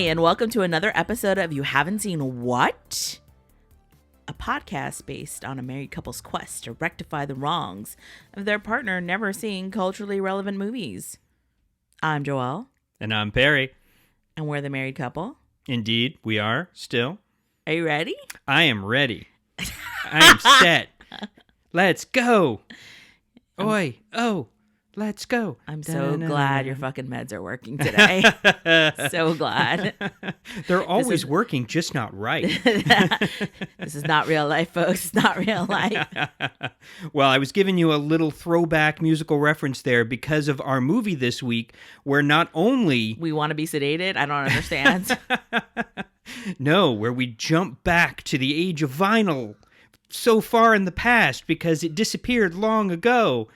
and welcome to another episode of You Haven't Seen What? A podcast based on a married couple's quest to rectify the wrongs of their partner never seeing culturally relevant movies. I'm Joelle. And I'm Parry. And we're the married couple. Indeed, we are still. Are you ready? I am ready. I am set. Let's go. Oi, oh, let's go. I'm so glad your fucking meds are working today. So glad. They're always working, just not right. This is not real life, folks. It's not real life. Well, I was giving you a little throwback musical reference there because of our movie this week, where not only... We want to be sedated? I don't understand. No, where we jump back to the age of vinyl so far in the past because it disappeared long ago.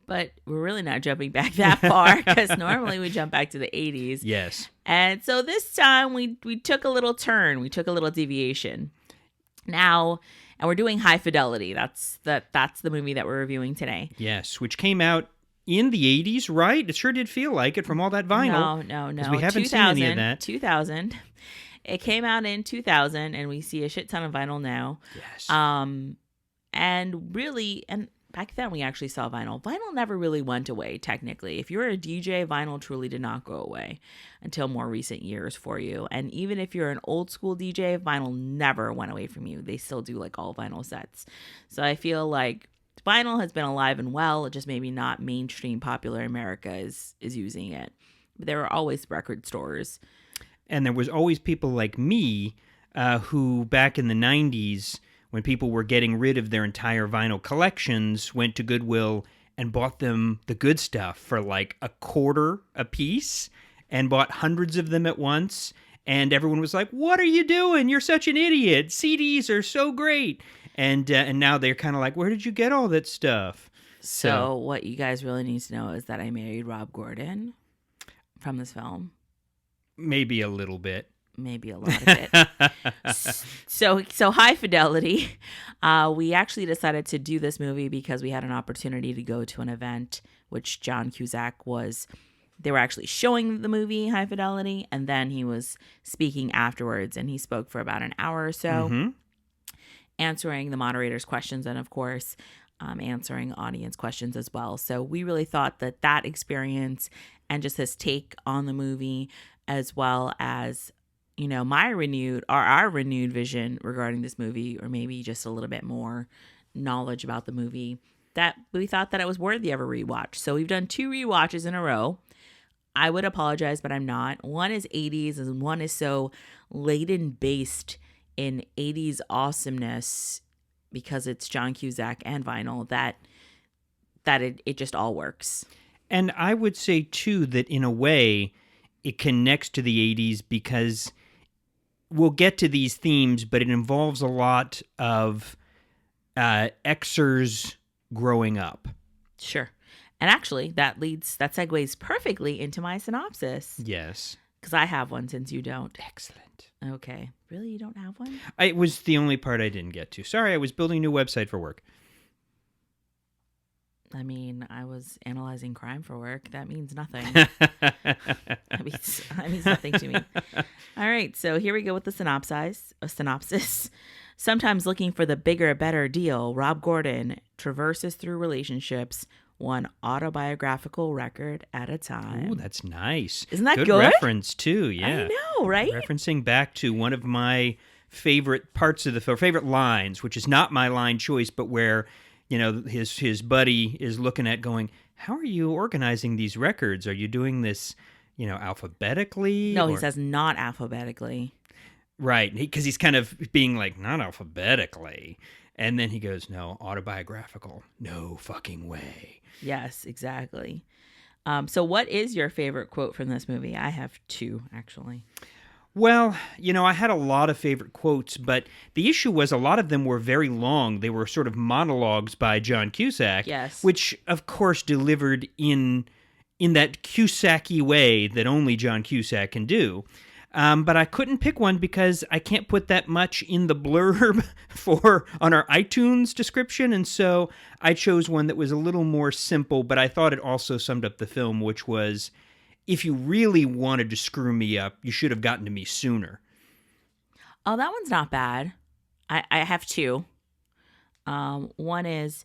But we're really not jumping back that far because normally we jump back to the 80s. Yes. And so this time we took a little turn. We took a little deviation. Now, and we're doing High Fidelity. That's the movie that we're reviewing today. Yes, which came out in the 80s, right? It sure did feel like it from all that vinyl. No. We haven't seen any of that. 2000. It came out in 2000, and we see a shit ton of vinyl now. Yes. And really, and back then we actually saw vinyl. Vinyl never really went away, technically. If you were a DJ, vinyl truly did not go away until more recent years for you. And even if you're an old school DJ, vinyl never went away from you. They still do like all vinyl sets. So I feel like vinyl has been alive and well, just maybe not mainstream popular America is using it. But there were always record stores. And there was always people like me who back in the 90s, when people were getting rid of their entire vinyl collections, went to Goodwill and bought them the good stuff for like $0.25 a piece and bought hundreds of them at once. And everyone was like, what are you doing? You're such an idiot. CDs are so great. And now they're kind of like, where did you get all that stuff? So what you guys really need to know is that I married Rob Gordon from this film. Maybe a little bit. Maybe a lot of it. So High Fidelity. We actually decided to do this movie because we had an opportunity to go to an event, which John Cusack was. They were actually showing the movie High Fidelity, and then he was speaking afterwards, and he spoke for about an hour or so, answering the moderator's questions, and of course, answering audience questions as well. So we really thought that experience and just his take on the movie, as well as, you know, our renewed vision regarding this movie, or maybe just a little bit more knowledge about the movie, that we thought that it was worthy of a rewatch. So we've done 2 rewatches in a row. I would apologize, but I'm not. One is 80s and one is so laden based in 80s awesomeness because it's John Cusack and vinyl that it just all works. And I would say, too, that in a way, it connects to the 80s because we'll get to these themes, but it involves a lot of Xers growing up. Sure. And actually, that segues perfectly into my synopsis. Yes. Because I have one since you don't. Excellent. Okay. Really? You don't have one? It was the only part I didn't get to. Sorry, I was building a new website for work. I mean, I was analyzing crime for work. That means nothing. that means nothing to me. All right, so here we go with the synopsis. Sometimes looking for the bigger, better deal, Rob Gordon traverses through relationships, one autobiographical record at a time. Ooh, that's nice. Isn't that good? Good reference, too, yeah. I know, right? Referencing back to one of my favorite parts of the film, favorite lines, which is not my line choice, but where... you know, his buddy is looking at going, how are you organizing these records? Are you doing this, you know, alphabetically? No, he says not alphabetically. Right, because he's kind of being like, not alphabetically. And then he goes, no, autobiographical. No fucking way. Yes, exactly. So what is your favorite quote from this movie? I have 2, actually. Well, you know, I had a lot of favorite quotes, but the issue was a lot of them were very long. They were sort of monologues by John Cusack, yes, which, of course, delivered in that Cusack-y way that only John Cusack can do. But I couldn't pick one because I can't put that much in the blurb on our iTunes description, and so I chose one that was a little more simple, but I thought it also summed up the film, which was, if you really wanted to screw me up, you should have gotten to me sooner. Oh, that one's not bad. I have two. One is,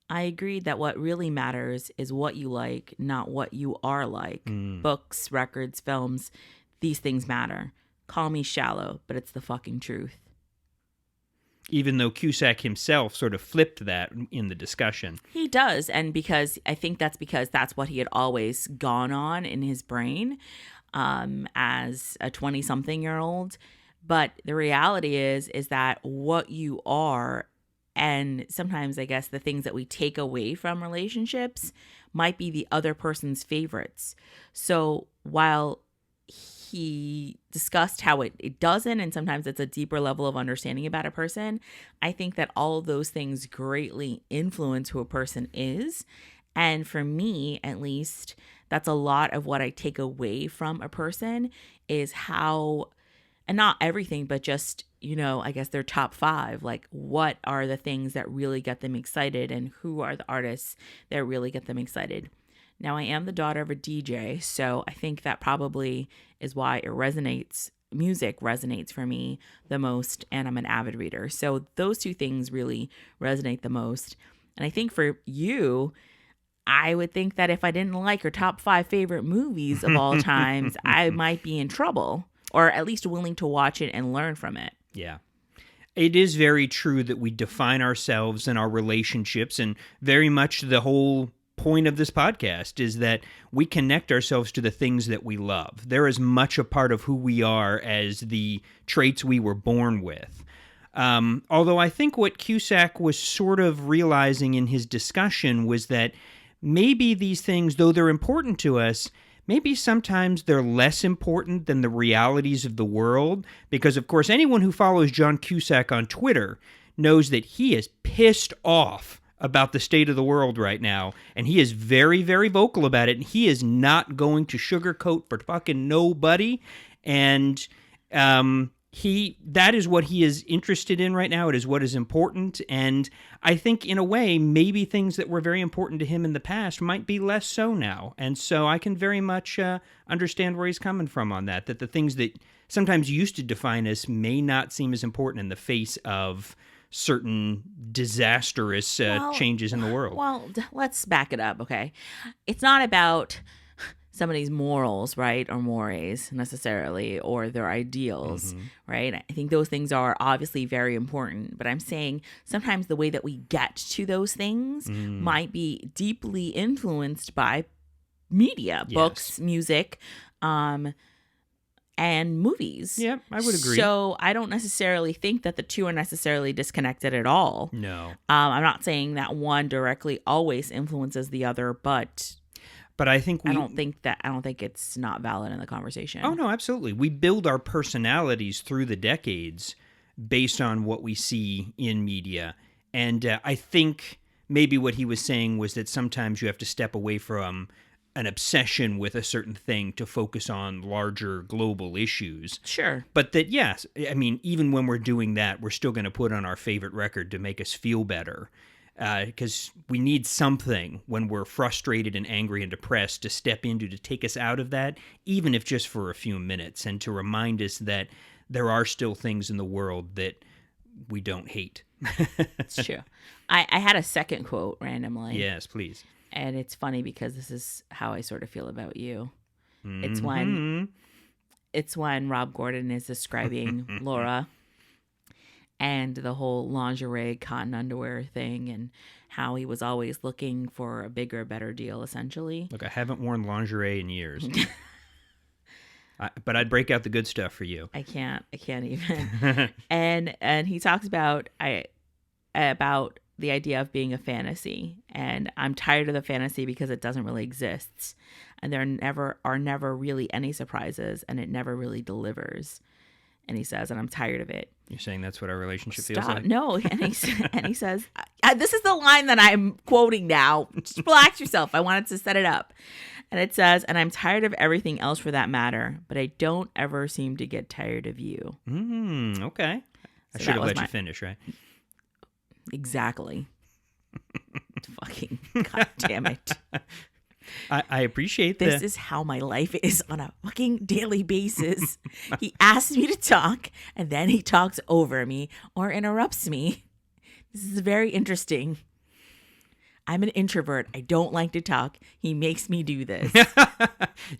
I agreed that what really matters is what you like, not what you are like. Books, records, films, these things matter. Call me shallow, but it's the fucking truth. Even though Cusack himself sort of flipped that in the discussion. He does, and I think that's because that's what he had always gone on in his brain as a 20-something-year-old. But the reality is that what you are, and sometimes I guess the things that we take away from relationships might be the other person's favorites. So while he discussed how it doesn't, and sometimes it's a deeper level of understanding about a person, I think that all of those things greatly influence who a person is. And for me, at least, that's a lot of what I take away from a person is how, and not everything, but just, I guess their top 5, like what are the things that really get them excited and who are the artists that really get them excited. Now, I am the daughter of a DJ, so I think that probably is why music resonates for me the most, and I'm an avid reader. So those two things really resonate the most. And I think for you, I would think that if I didn't like your top 5 favorite movies of all times, I might be in trouble, or at least willing to watch it and learn from it. Yeah. It is very true that we define ourselves and our relationships, and very much the whole point of this podcast is that we connect ourselves to the things that we love. They're as much a part of who we are as the traits we were born with. Although I think what Cusack was sort of realizing in his discussion was that maybe these things, though they're important to us, maybe sometimes they're less important than the realities of the world. Because, of course, anyone who follows John Cusack on Twitter knows that he is pissed off about the state of the world right now, and he is very, very vocal about it, and he is not going to sugarcoat for fucking nobody, and that is what he is interested in right now. It is what is important, and I think in a way, maybe things that were very important to him in the past might be less so now, and so I can very much understand where he's coming from on that the things that sometimes used to define us may not seem as important in the face of certain disastrous changes in the world. Well, let's back it up, okay? It's not about somebody's morals, right, or mores necessarily, or their ideals, right? I think those things are obviously very important, but I'm saying sometimes the way that we get to those things might be deeply influenced by media, books, music, and movies. Yeah, I would agree. So I don't necessarily think that the two are necessarily disconnected at all. No. I'm not saying that one directly always influences the other, but I think I don't think it's not valid in the conversation. Oh no, absolutely. We build our personalities through the decades based on what we see in media. And I think maybe what he was saying was that sometimes you have to step away from an obsession with a certain thing to focus on larger global issues. Sure. But that, yes, I mean, even when we're doing that, we're still going to put on our favorite record to make us feel better. Because we need something when we're frustrated and angry and depressed to step into to take us out of that, even if just for a few minutes, and to remind us that there are still things in the world that we don't hate. It's true. I had a second quote randomly. Yes, please. And it's funny because this is how I sort of feel about you. Mm-hmm. It's when Rob Gordon is describing Laura and the whole lingerie cotton underwear thing, and how he was always looking for a bigger, better deal, essentially. Look, I haven't worn lingerie in years. But I'd break out the good stuff for you. I can't even. and he talks about the idea of being a fantasy, and I'm tired of the fantasy because it doesn't really exist, and there are never really any surprises, and it never really delivers. And he says, and I'm tired of it. You're saying that's what our relationship feels like? No, and he says, this is the line that I'm quoting now. Just relax yourself. I wanted to set it up. And it says, and I'm tired of everything else for that matter, but I don't ever seem to get tired of you. Okay. I should have let you finish, right? Exactly. Fucking God damn it. I appreciate that. This is how my life is on a fucking daily basis. He asks me to talk, and then he talks over me or interrupts me. This is very interesting. I'm an introvert. I don't like to talk. He makes me do this.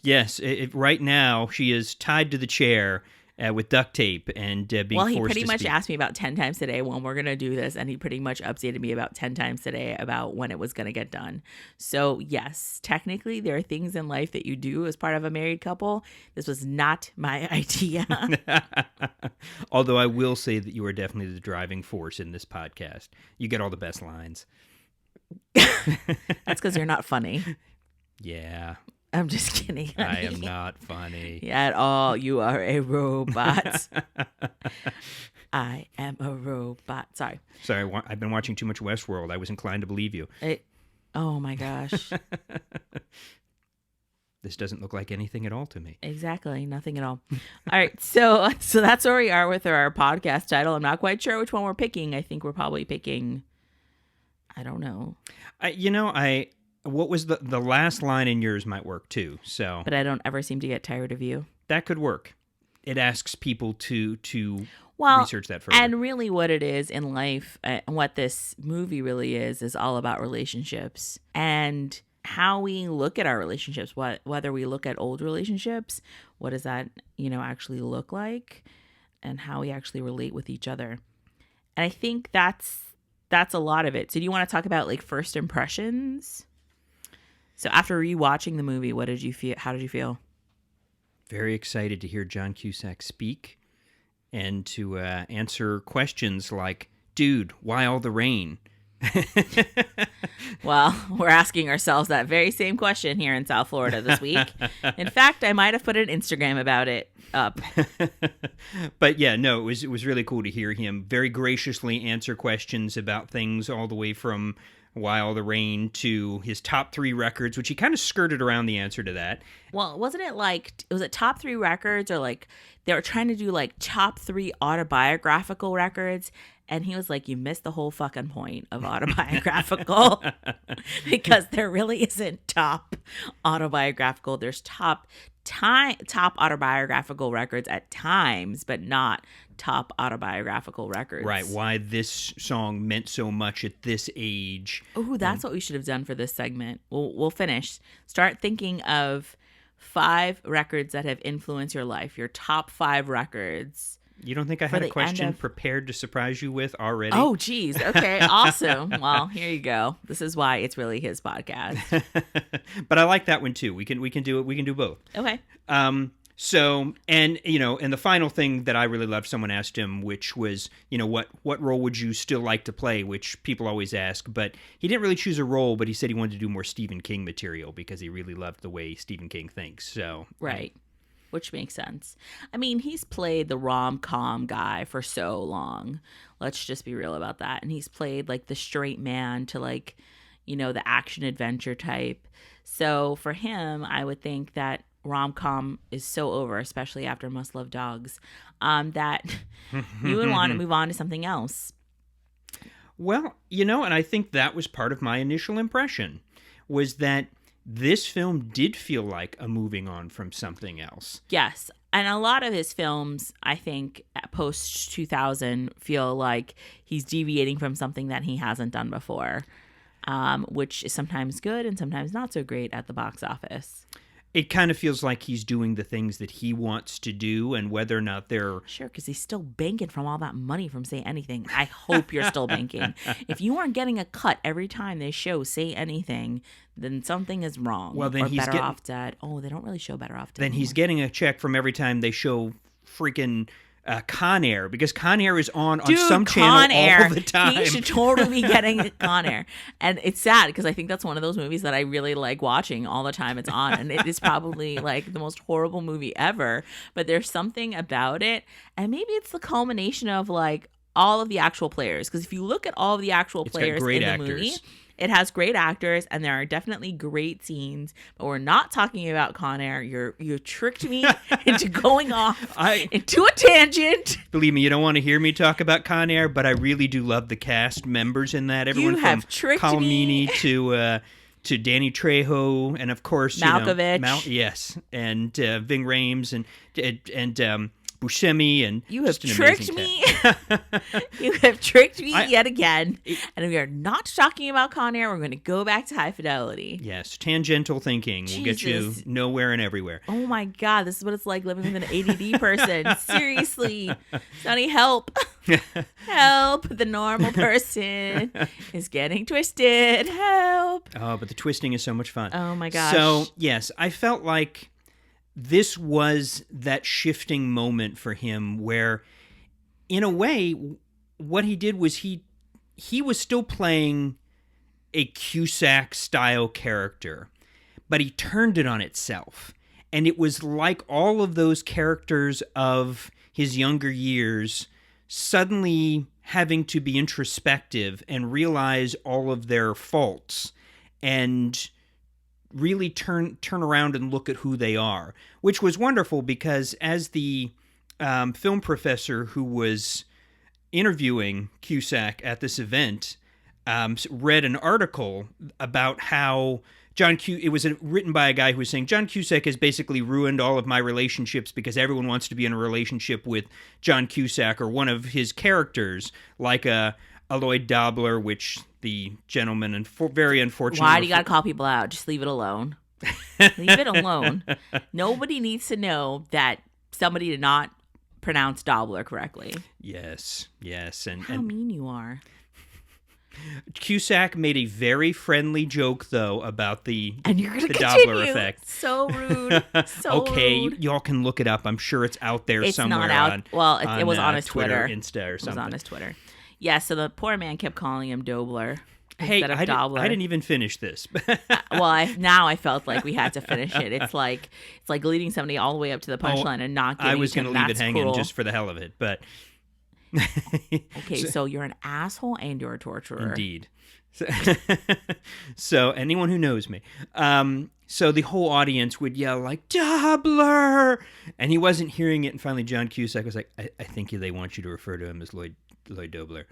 Yes, right now she is tied to the chair with duct tape and being forced to speak. Well, he pretty much asked me about 10 times today when we're going to do this, and he pretty much updated me about 10 times today about when it was going to get done. So, yes, technically there are things in life that you do as part of a married couple. This was not my idea. Although I will say that you are definitely the driving force in this podcast. You get all the best lines. That's because you're not funny. Yeah. I'm just kidding, honey. I am not funny. At all. You are a robot. I am a robot. Sorry. I've been watching too much Westworld. I was inclined to believe you. Oh, my gosh. This doesn't look like anything at all to me. Exactly. Nothing at all. All right. So that's where we are with our podcast title. I'm not quite sure which one we're picking. I think we're probably picking, I don't know. What was the last line in yours might work too. So, but I don't ever seem to get tired of you. That could work. It asks people to research that further. And really what it is in life, what this movie really is all about relationships and how we look at our relationships, whether we look at old relationships, what does that, actually look like, and how we actually relate with each other. And I think that's a lot of it. So do you want to talk about like first impressions? So after rewatching the movie, what did you feel? How did you feel? Very excited to hear John Cusack speak and to answer questions like, dude, why all the rain? Well, we're asking ourselves that very same question here in South Florida this week. In fact, I might have put an Instagram about it up. But yeah, no, it was really cool to hear him very graciously answer questions about things all the way from Why All the Rain to his top 3 records, which he kind of skirted around the answer to that. Well, wasn't it was it top 3 records, or like they were trying to do like top 3 autobiographical records? And he was like, you missed the whole fucking point of autobiographical because there really isn't top autobiographical. There's top autobiographical records at times, but not top autobiographical records. Right. Why this song meant so much at this age. Oh, that's what we should have done for this segment. We'll finish. Start thinking of 5 records that have influenced your life. Your top 5 records. You don't think I had a question prepared to surprise you with already? Oh, geez. Okay, awesome. Well, here you go. This is why it's really his podcast. But I like that one too. We can do it. We can do both. Okay. So, and the final thing that I really loved, someone asked him, which was, what role would you still like to play? Which people always ask, but he didn't really choose a role, but he said he wanted to do more Stephen King material because he really loved the way Stephen King thinks. So, right. Which makes sense. I mean, he's played the rom-com guy for so long. Let's just be real about that. And he's played like the straight man to like, the action adventure type. So for him, I would think that rom-com is so over, especially after Must Love Dogs, that you would want to move on to something else. Well, and I think that was part of my initial impression, was that this film did feel like a moving on from something else. Yes. And a lot of his films, I think, post 2000 feel like he's deviating from something that he hasn't done before, which is sometimes good and sometimes not so great at the box office. It kind of feels like he's doing the things that he wants to do, and whether or not they're... Sure, because he's still banking from all that money from Say Anything. I hope you're still banking. If you aren't getting a cut every time they show Say Anything, then something is wrong. Well, then or he's Better Off Dead. Oh, they don't really show Better Off Dead Then anymore. He's getting a check from every time they show freaking... Con Air, because Con Air is on some channel all the time. He should totally be getting Con Air. And it's sad because I think that's one of those movies that I really like watching all the time it's on. And it is probably like the most horrible movie ever. But there's something about it. And maybe it's the culmination of like all of the actual players. Because if you look at all of the actual players in the movie, it has great actors, and there are definitely great scenes. But we're not talking about Con Air. You tricked me into going off into a tangent. Believe me, you don't want to hear me talk about Con Air, but I really do love the cast members in that. Everyone you have from tricked Colmini me. to Danny Trejo, and of course, Malkovich. yes, and Ving Rhames, and Buscemi, and you have just an tricked amazing me. cast. You have tricked me yet again. And we are not talking about Con Air. We're going to go back to High Fidelity. Yes, tangential thinking will get you nowhere and everywhere. Oh my God, this is what it's like living with an ADD person. Seriously, Sonny, help. Help. The normal person is getting twisted. Help. Oh, but the twisting is so much fun. Oh my gosh. So, yes, I felt like this was that shifting moment for him where, in a way, what he did was he was still playing a Cusack-style character, but he turned it on itself. And it was like all of those characters of his younger years suddenly having to be introspective and realize all of their faults and really turn around and look at who they are, which was wonderful because as the film professor who was interviewing Cusack at this event read an article about how it was written by a guy who was saying John Cusack has basically ruined all of my relationships because everyone wants to be in a relationship with John Cusack or one of his characters, like Lloyd Dobler, which the gentleman very unfortunately. Why do you gotta call people out? Just leave it alone. Leave it alone. Nobody needs to know that somebody did not pronounce Dobler correctly. Yes, and how mean you are. Cusack made a very friendly joke though about the Dobler effect. So rude. So okay, rude. Y'all can look it up. I'm sure it's out there somewhere. It's not out. It was on his Twitter, Insta, or something. It was on his Twitter. Yeah, so the poor man kept calling him Dobler instead of Dobler. I didn't even finish this. Now I felt like we had to finish it. It's like leading somebody all the way up to the punchline and not giving. I was going to leave it hanging just for the hell of it, but. Okay, so you're an asshole and you're a torturer. Indeed. So anyone who knows me. So the whole audience would yell like, Dobler! And he wasn't hearing it, and finally John Cusack was like, I think they want you to refer to him as Lloyd Dobler.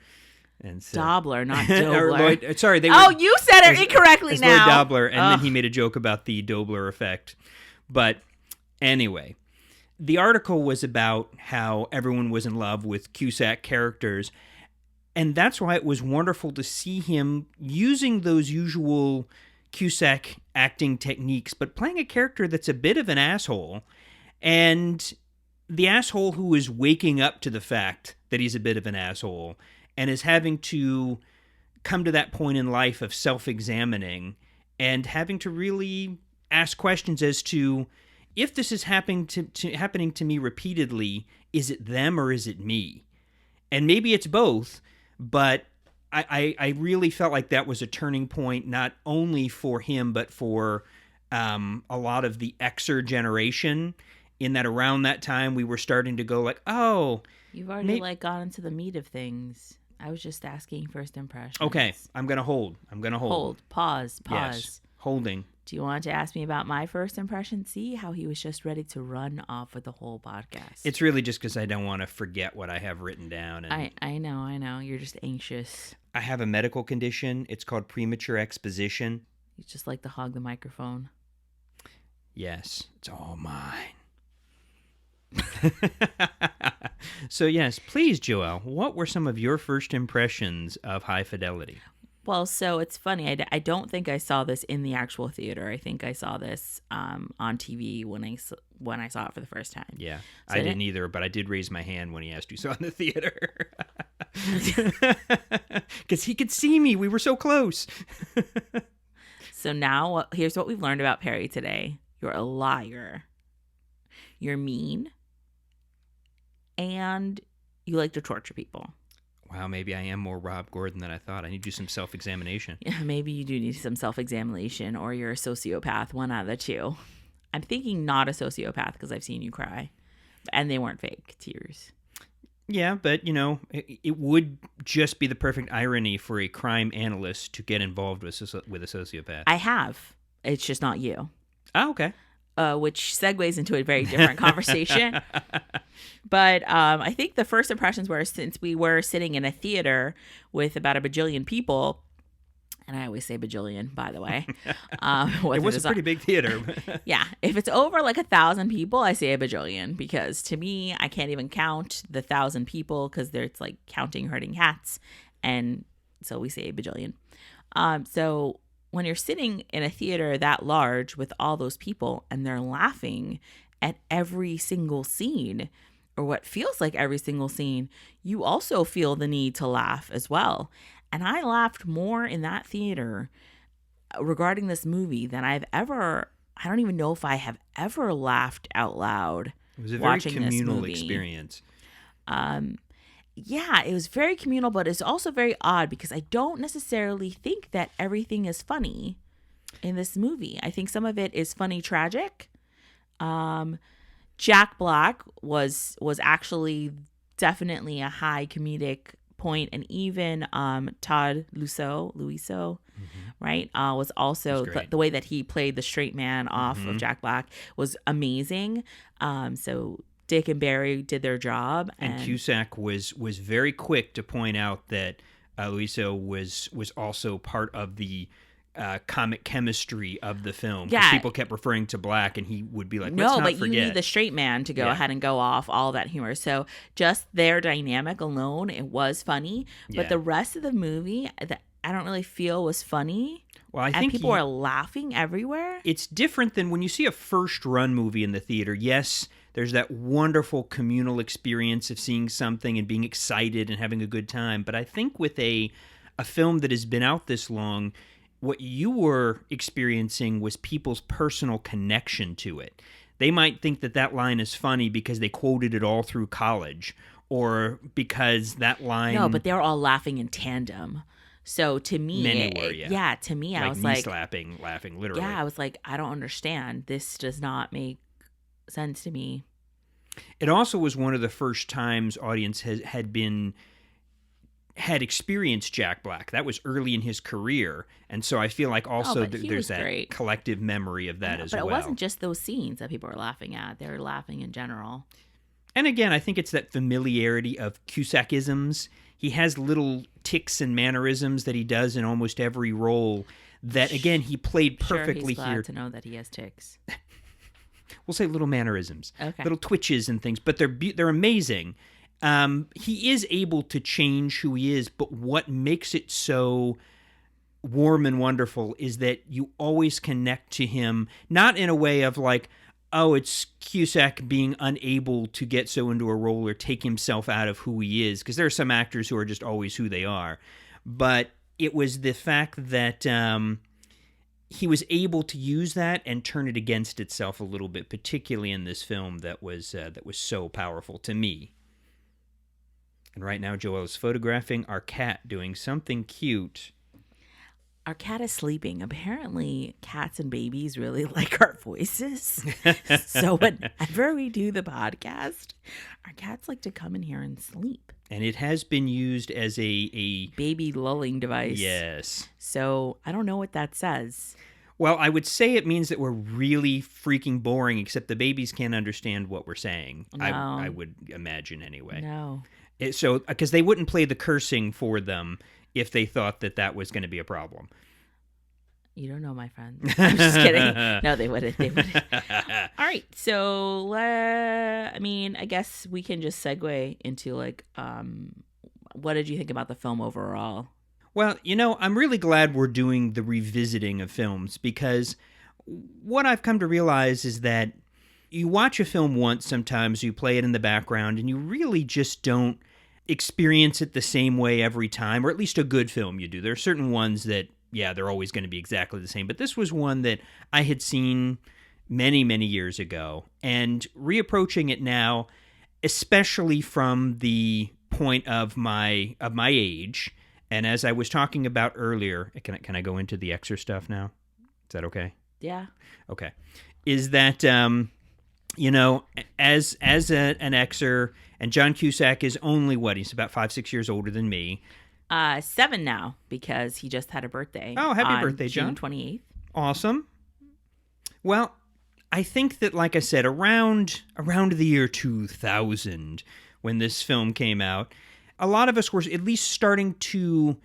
And so, Dobler, not Dobler. You said it incorrectly now. Lloyd Dobler, and then he made a joke about the Dobler effect. But anyway, the article was about how everyone was in love with Cusack characters, and that's why it was wonderful to see him using those usual Cusack acting techniques, but playing a character that's a bit of an asshole, and the asshole who is waking up to the fact that he's a bit of an asshole and is having to come to that point in life of self-examining and having to really ask questions as to, if this is happening to me repeatedly, is it them or is it me? And maybe it's both, but I really felt like that was a turning point, not only for him, but for a lot of the Xer generation, in that around that time we were starting to go like, oh. You've already got into the meat of things. I was just asking first impressions. Okay, I'm going to hold. Hold. Pause. Yes, holding. Do you want to ask me about my first impression? See how he was just ready to run off with the whole podcast. It's really just because I don't want to forget what I have written down. And I know. You're just anxious. I have a medical condition. It's called premature exposition. You just like to hog the microphone. Yes, it's all mine. So yes, please, Joelle, what were some of your first impressions of High Fidelity? Well, so it's funny. I don't think I saw this in the actual theater. I think I saw this on TV when I saw it for the first time. Yeah, so I didn't either, but I did raise my hand when he asked who saw in the theater. Because he could see me. We were so close. So now, here's what we've learned about Parry today. You're a liar. You're mean. And you like to torture people. Wow, maybe I am more Rob Gordon than I thought. I need to do some self-examination. Yeah, maybe you do need some self-examination, or you're a sociopath, one out of the two. I'm thinking not a sociopath because I've seen you cry. And they weren't fake tears. Yeah, but, it would just be the perfect irony for a crime analyst to get involved with a sociopath. I have. It's just not you. Oh, okay. Which segues into a very different conversation. But I think the first impressions were, since we were sitting in a theater with about a bajillion people, and I always say bajillion, by the way. It was a pretty big theater. Yeah. If it's over like 1,000 people, I say a bajillion, because to me, I can't even count the 1,000 people because it's like counting herding cats. And so we say a bajillion. So when you're sitting in a theater that large with all those people and they're laughing at every single scene, or what feels like every single scene, you also feel the need to laugh as well. And I laughed more in that theater regarding this movie than I don't even know if I have ever laughed out loud. It was a very communal experience. Yeah, it was very communal, but it's also very odd because I don't necessarily think that everything is funny in this movie. I think some of it is funny tragic. Jack Black was actually definitely a high comedic point, and even Todd Luiso, right, was also the way that he played the straight man off of Jack Black was amazing. So Dick and Barry did their job, and Cusack was very quick to point out that Luiso was also part of the comic chemistry of the film. Yeah. People kept referring to Black, and he would be like, "No, let's not but forget. You need the straight man to go ahead and go off all that humor." So just their dynamic alone, it was funny. But the rest of the movie, I don't really feel was funny. Well, I think people are laughing everywhere. It's different than when you see a first run movie in the theater. Yes, there's that wonderful communal experience of seeing something and being excited and having a good time. But I think with a film that has been out this long, what you were experiencing was people's personal connection to it. They might think that line is funny because they quoted it all through college, or because that line... No, but they were all laughing in tandem. So to me... Many were, yeah. To me, I was like... laughing, literally. Yeah, I was like, I don't understand. This does not make sense to me. It also was one of the first times audience had experienced Jack Black. That was early in his career, and so I feel like also there's that great collective memory of that as well. But it wasn't just those scenes that people were laughing at. They were laughing in general. And again, I think it's that familiarity of Cusackisms. He has little tics and mannerisms that he does in almost every role that, again, he played perfectly he's here. To know that he has tics. We'll say little mannerisms, okay. Little twitches and things, but they're amazing. He is able to change who he is, but what makes it so warm and wonderful is that you always connect to him, not in a way of like, oh, it's Cusack being unable to get so into a role or take himself out of who he is, because there are some actors who are just always who they are. But it was the fact that he was able to use that and turn it against itself a little bit, particularly in this film that was so powerful to me. And right now, Joelle is photographing our cat doing something cute. Our cat is sleeping. Apparently, cats and babies really like our voices. So whenever we do the podcast, our cats like to come in here and sleep. And it has been used as a baby lulling device. Yes. So I don't know what that says. Well, I would say it means that we're really freaking boring, except the babies can't understand what we're saying. No. I would imagine anyway. No. So, because they wouldn't play the cursing for them if they thought that was going to be a problem. You don't know, my friend. I'm just kidding. No, they wouldn't. All right. So, I guess we can just segue into what did you think about the film overall? Well, I'm really glad we're doing the revisiting of films, because what I've come to realize is that you watch a film once, sometimes you play it in the background, and you really just don't experience it the same way every time, or at least a good film you do. There are certain ones that, yeah, they're always going to be exactly the same, but this was one that I had seen many, many years ago, and reapproaching it now, especially from the point of my age, and as I was talking about earlier, can I go into the Xer stuff now? Is that okay? Yeah. Okay. Is that as an Xer, and John Cusack is only he's about 5-6 years older than me. 7 now, because he just had a birthday. Oh, happy birthday, John. June 28th. Awesome. Well, I think that, like I said, around the year 2000, when this film came out, a lot of us were at least starting to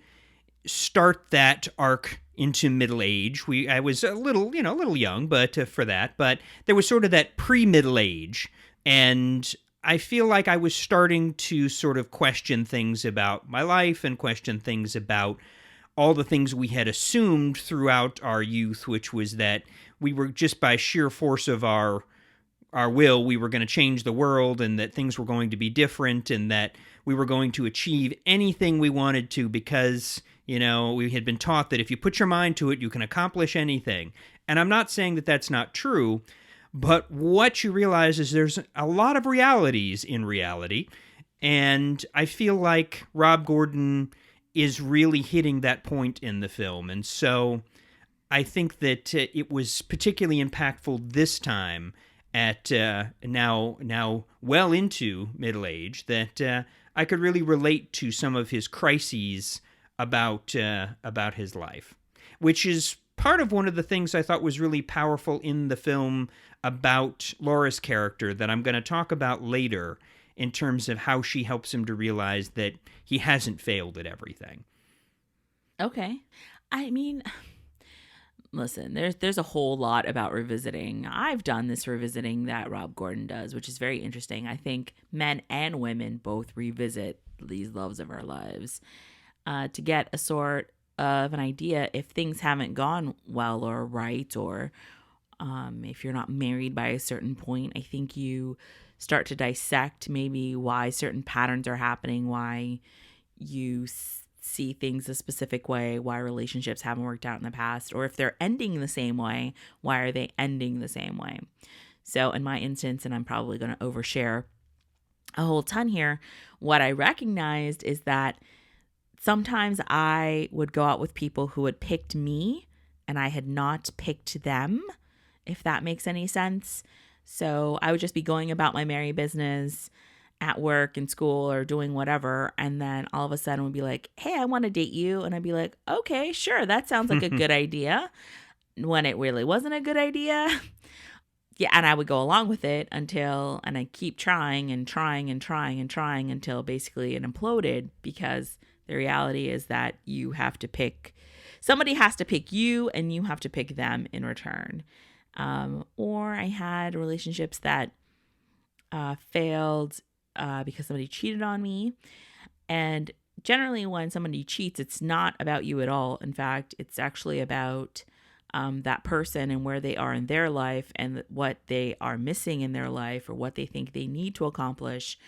start that arc into middle age. I was a little young, but for that, but there was sort of that pre-middle age, and I feel like I was starting to sort of question things about my life and question things about all the things we had assumed throughout our youth, which was that we were just by sheer force of our will, we were going to change the world, and that things were going to be different, and that we were going to achieve anything we wanted to because, we had been taught that if you put your mind to it, you can accomplish anything. And I'm not saying that that's not true, but what you realize is there's a lot of realities in reality, and I feel like Rob Gordon is really hitting that point in the film. And so I think that it was particularly impactful this time at now well into middle age, that I could really relate to some of his crises about his life, which is part of one of the things I thought was really powerful in the film about Laura's character that I'm going to talk about later, in terms of how she helps him to realize that he hasn't failed at everything. Okay. I mean, listen, there's a whole lot about revisiting. I've done this revisiting that Rob Gordon does, which is very interesting. I think men and women both revisit these loves of our lives to get a sort of an idea if things haven't gone well or right, or if you're not married by a certain point. I think you start to dissect maybe why certain patterns are happening, why you see things a specific way, why relationships haven't worked out in the past, or if they're ending the same way, why are they ending the same way? So in my instance, and I'm probably going to overshare a whole ton here, what I recognized is that sometimes I would go out with people who had picked me and I had not picked them, if that makes any sense. So I would just be going about my merry business at work and school or doing whatever, and then all of a sudden would be like, hey, I want to date you. And I'd be like, okay, sure, that sounds like a good idea, when it really wasn't a good idea. Yeah, and I would go along with it and I keep trying and trying and trying and trying until basically it imploded, because the reality is that somebody has to pick you and you have to pick them in return. Or I had relationships that failed because somebody cheated on me. And generally when somebody cheats, it's not about you at all. In fact, it's actually about that person and where they are in their life and what they are missing in their life, or what they think they need to accomplish,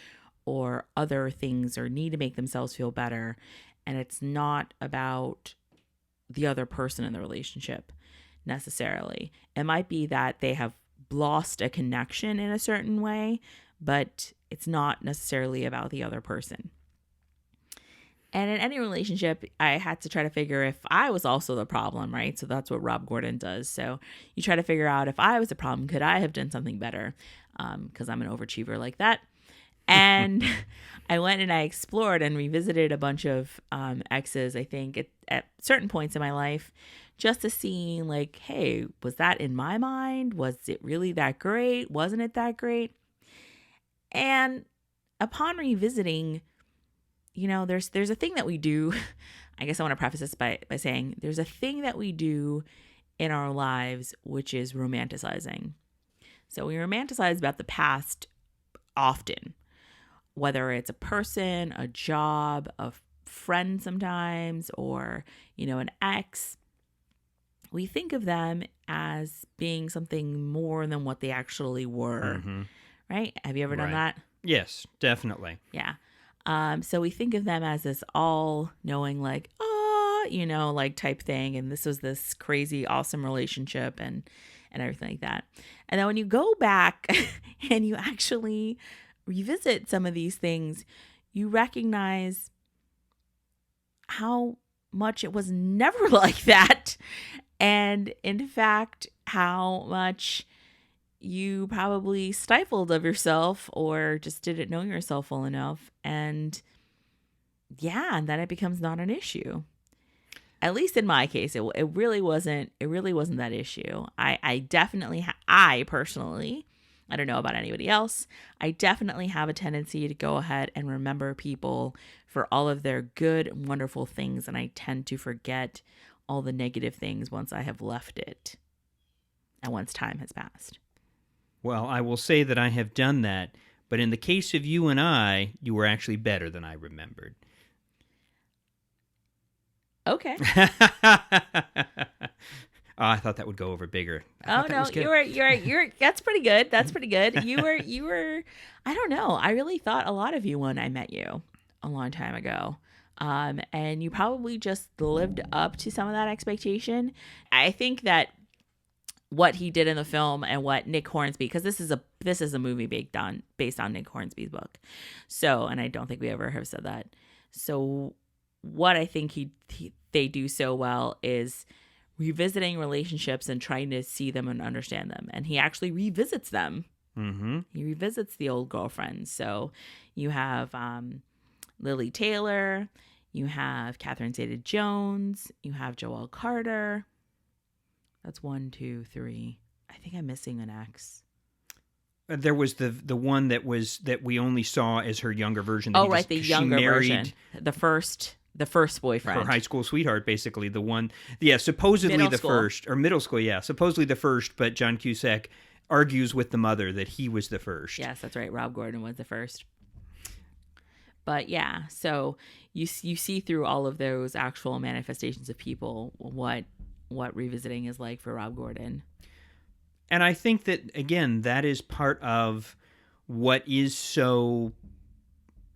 or other things, or need to make themselves feel better. And it's not about the other person in the relationship necessarily. It might be that they have lost a connection in a certain way, but it's not necessarily about the other person. And in any relationship, I had to try to figure if I was also the problem, right? So that's what Rob Gordon does. So you try to figure out, if I was the problem, could I have done something better? Because I'm an overachiever like that. And I went and I explored and revisited a bunch of exes, I think, at certain points in my life, just to see, like, hey, was that in my mind? Was it really that great? Wasn't it that great? And upon revisiting, there's a thing that we do. I guess I want to preface this by saying there's a thing that we do in our lives, which is romanticizing. So we romanticize about the past often, whether it's a person, a job, a friend sometimes, or, an ex. We think of them as being something more than what they actually were, right? Have you ever done that? Yes, definitely. Yeah. So we think of them as this all-knowing, like, like type thing, and this was this crazy, awesome relationship and everything like that. And then when you go back and you actually revisit some of these things, you recognize how much it was never like that. And in fact, how much you probably stifled of yourself or just didn't know yourself well enough. And and then it becomes not an issue. At least in my case, it really wasn't that issue. I definitely, I personally I don't know about anybody else. I definitely have a tendency to go ahead and remember people for all of their good and wonderful things, and I tend to forget all the negative things once I have left it and once time has passed. Well, I will say that I have done that, but in the case of you and I, you were actually better than I remembered. Okay. Oh, I thought that would go over bigger. Oh no, you're that's pretty good. That's pretty good. You were I don't know. I really thought a lot of you when I met you a long time ago. And you probably just lived up to some of that expectation. I think that what he did in the film and what Nick Hornsby, because this is a movie based on Nick Hornsby's book. So, and I don't think we ever have said that. So what I think they do so well is revisiting relationships and trying to see them and understand them. And he actually revisits them. Mm-hmm. He revisits the old girlfriends. So you have Lily Taylor, you have Catherine Zeta-Jones, you have Joelle Carter. That's 1, 2, 3. I think I'm missing an ex. There was the one that we only saw as her younger version. Oh, right, the younger version. The first boyfriend. Her high school sweetheart, basically. The one, supposedly middle the school. first. Or middle school, yeah. Supposedly the first, but John Cusack argues with the mother that he was the first. Yes, that's right. Rob Gordon was the first. But yeah, so you see through all of those actual manifestations of people what revisiting is like for Rob Gordon. And I think that, again, that is part of what is so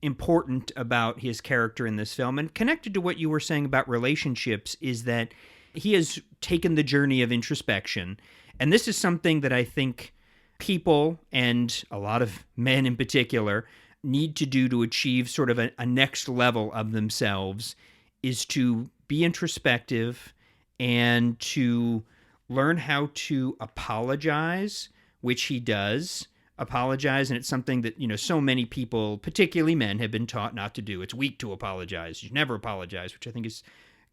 important about his character in this film. And connected to what you were saying about relationships is that he has taken the journey of introspection. And this is something that I think people, and a lot of men in particular, need to do to achieve sort of a next level of themselves, is to be introspective and to learn how to apologize, which he does. Apologize, and it's something that, so many people, particularly men, have been taught not to do. It's weak to apologize. You never apologize, which I think is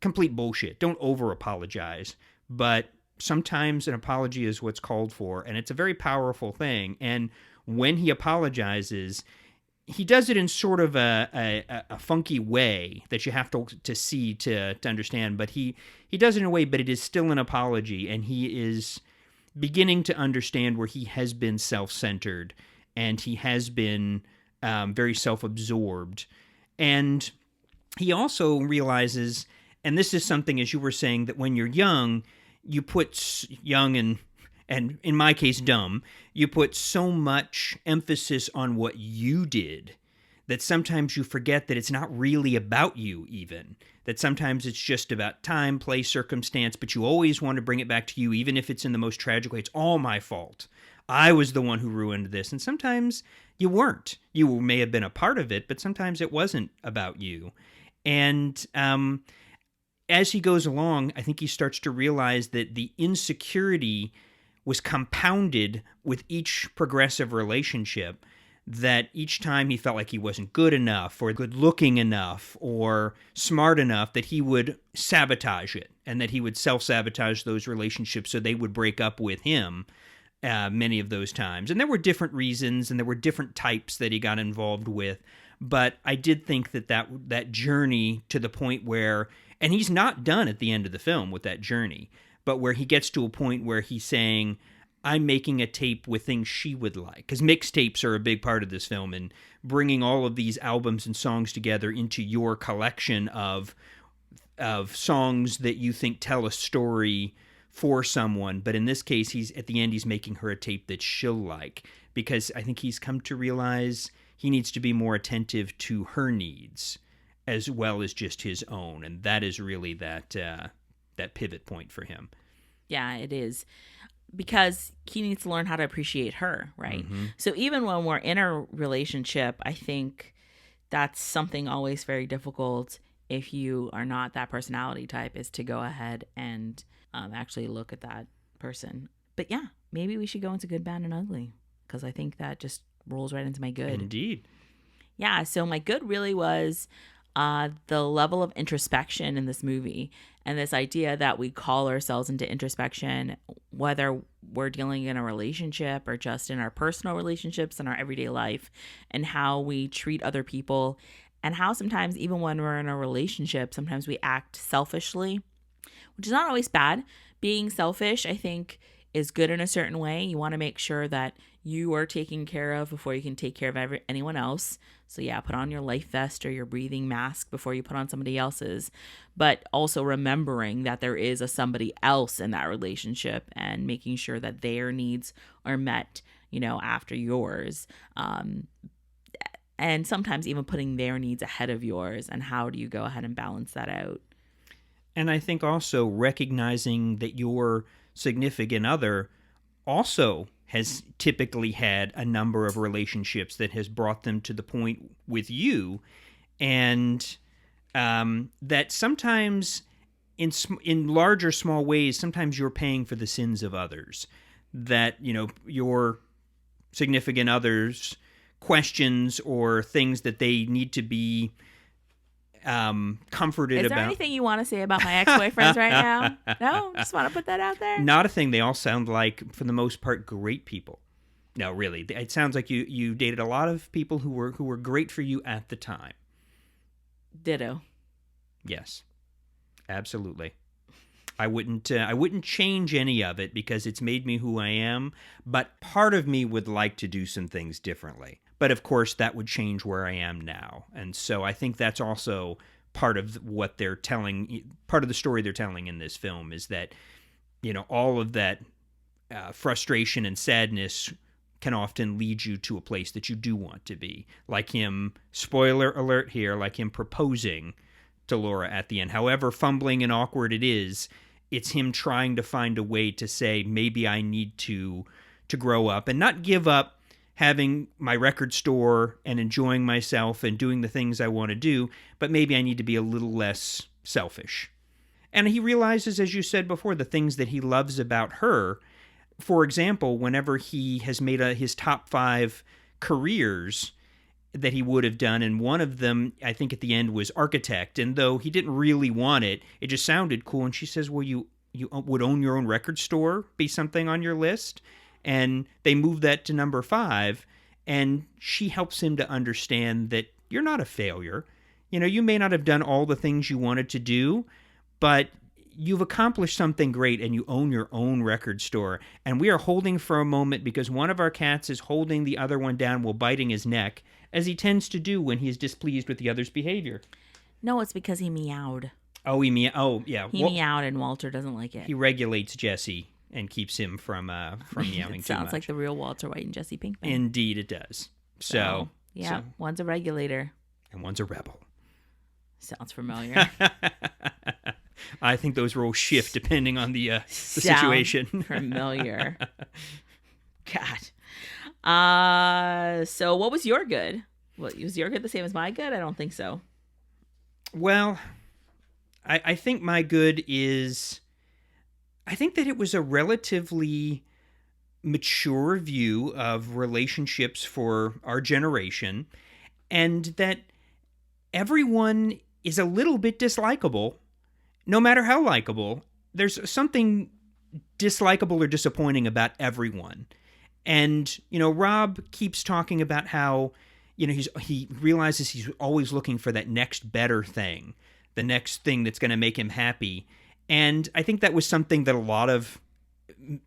complete bullshit. Don't over-apologize. But sometimes an apology is what's called for, and it's a very powerful thing. And when he apologizes, he does it in sort of a funky way that you have to see to understand. But he does it in a way, but it is still an apology, and he is beginning to understand where he has been self-centered and he has been very self-absorbed. And he also realizes, and this is something, as you were saying, that when you're young, you put young and in my case, dumb, you put so much emphasis on what you did that sometimes you forget that it's not really about you even. That sometimes it's just about time, place, circumstance, but you always want to bring it back to you, even if it's in the most tragic way. It's all my fault. I was the one who ruined this. And sometimes you weren't. You may have been a part of it, but sometimes it wasn't about you. And as he goes along, I think he starts to realize that the insecurity was compounded with each progressive relationship, that each time he felt like he wasn't good enough or good looking enough or smart enough, that he would sabotage it, and that he would self-sabotage those relationships so they would break up with him many of those times. And there were different reasons, and there were different types that he got involved with. But I did think that journey to the point where, and he's not done at the end of the film with that journey, but where he gets to a point where he's saying, I'm making a tape with things she would like. Because mixtapes are a big part of this film, and bringing all of these albums and songs together into your collection of songs that you think tell a story for someone. But in this case, at the end, he's making her a tape that she'll like. Because I think he's come to realize he needs to be more attentive to her needs as well as just his own. And that is really that pivot point for him. Yeah, it is. Because he needs to learn how to appreciate her, right? Mm-hmm. So even when we're in a relationship, I think that's something always very difficult if you are not that personality type, is to go ahead and actually look at that person. But yeah, maybe we should go into good, bad, and ugly, because I think that just rolls right into my good. Indeed. Yeah, so my good really was the level of introspection in this movie and this idea that we call ourselves into introspection, whether we're dealing in a relationship or just in our personal relationships in our everyday life, and how we treat other people, and how sometimes even when we're in a relationship, sometimes we act selfishly, which is not always bad. Being selfish, I think, is good in a certain way. You want to make sure that you are taken care of before you can take care of anyone else. So yeah, put on your life vest or your breathing mask before you put on somebody else's. But also remembering that there is a somebody else in that relationship and making sure that their needs are met, after yours. And sometimes even putting their needs ahead of yours. And how do you go ahead and balance that out? And I think also recognizing that your significant other also has typically had a number of relationships that has brought them to the point with you, and that sometimes in large or small ways, sometimes you're paying for the sins of others. That, your significant other's questions or things that they need to be comforted about. Is there anything you want to say about my ex-boyfriends right now? No? Just want to put that out there? Not a thing. They all sound like, for the most part, great people. No, really. It sounds like you dated a lot of people who were great for you at the time. Ditto. Yes. Absolutely. I wouldn't change any of it because it's made me who I am, but part of me would like to do some things differently. But of course, that would change where I am now. And so I think that's also part of what they're telling, part of the story they're telling in this film is that, all of that frustration and sadness can often lead you to a place that you do want to be. Like him, spoiler alert here, like him proposing to Laura at the end. However fumbling and awkward it is, it's him trying to find a way to say, maybe I need to grow up and not give up having my record store and enjoying myself and doing the things I want to do, but maybe I need to be a little less selfish. And he realizes, as you said before, the things that he loves about her. For example, whenever he has made his top 5 careers that he would have done, and one of them, I think at the end, was architect, and though he didn't really want it, it just sounded cool, and she says, well, you would own your own record store, be something on your list? And they move that to number 5, and she helps him to understand that you're not a failure. You may not have done all the things you wanted to do, but you've accomplished something great, and you own your own record store. And we are holding for a moment because one of our cats is holding the other one down while biting his neck, as he tends to do when he's displeased with the other's behavior. No, it's because he meowed. Oh, he meowed, And Walter doesn't like it. He regulates Jesse and keeps him from meowing too much. Sounds like the real Walter White and Jesse Pinkman. Indeed it does. So one's a regulator. And one's a rebel. Sounds familiar. I think those roles shift depending on the situation. Familiar. God. So what was your good? Was your good the same as my good? I don't think so. Well, I think my good is, I think that it was a relatively mature view of relationships for our generation, and that everyone is a little bit dislikable, no matter how likable. There's something dislikable or disappointing about everyone. And, Rob keeps talking about how, he realizes he's always looking for that next better thing, the next thing that's going to make him happy. And I think that was something that a lot of,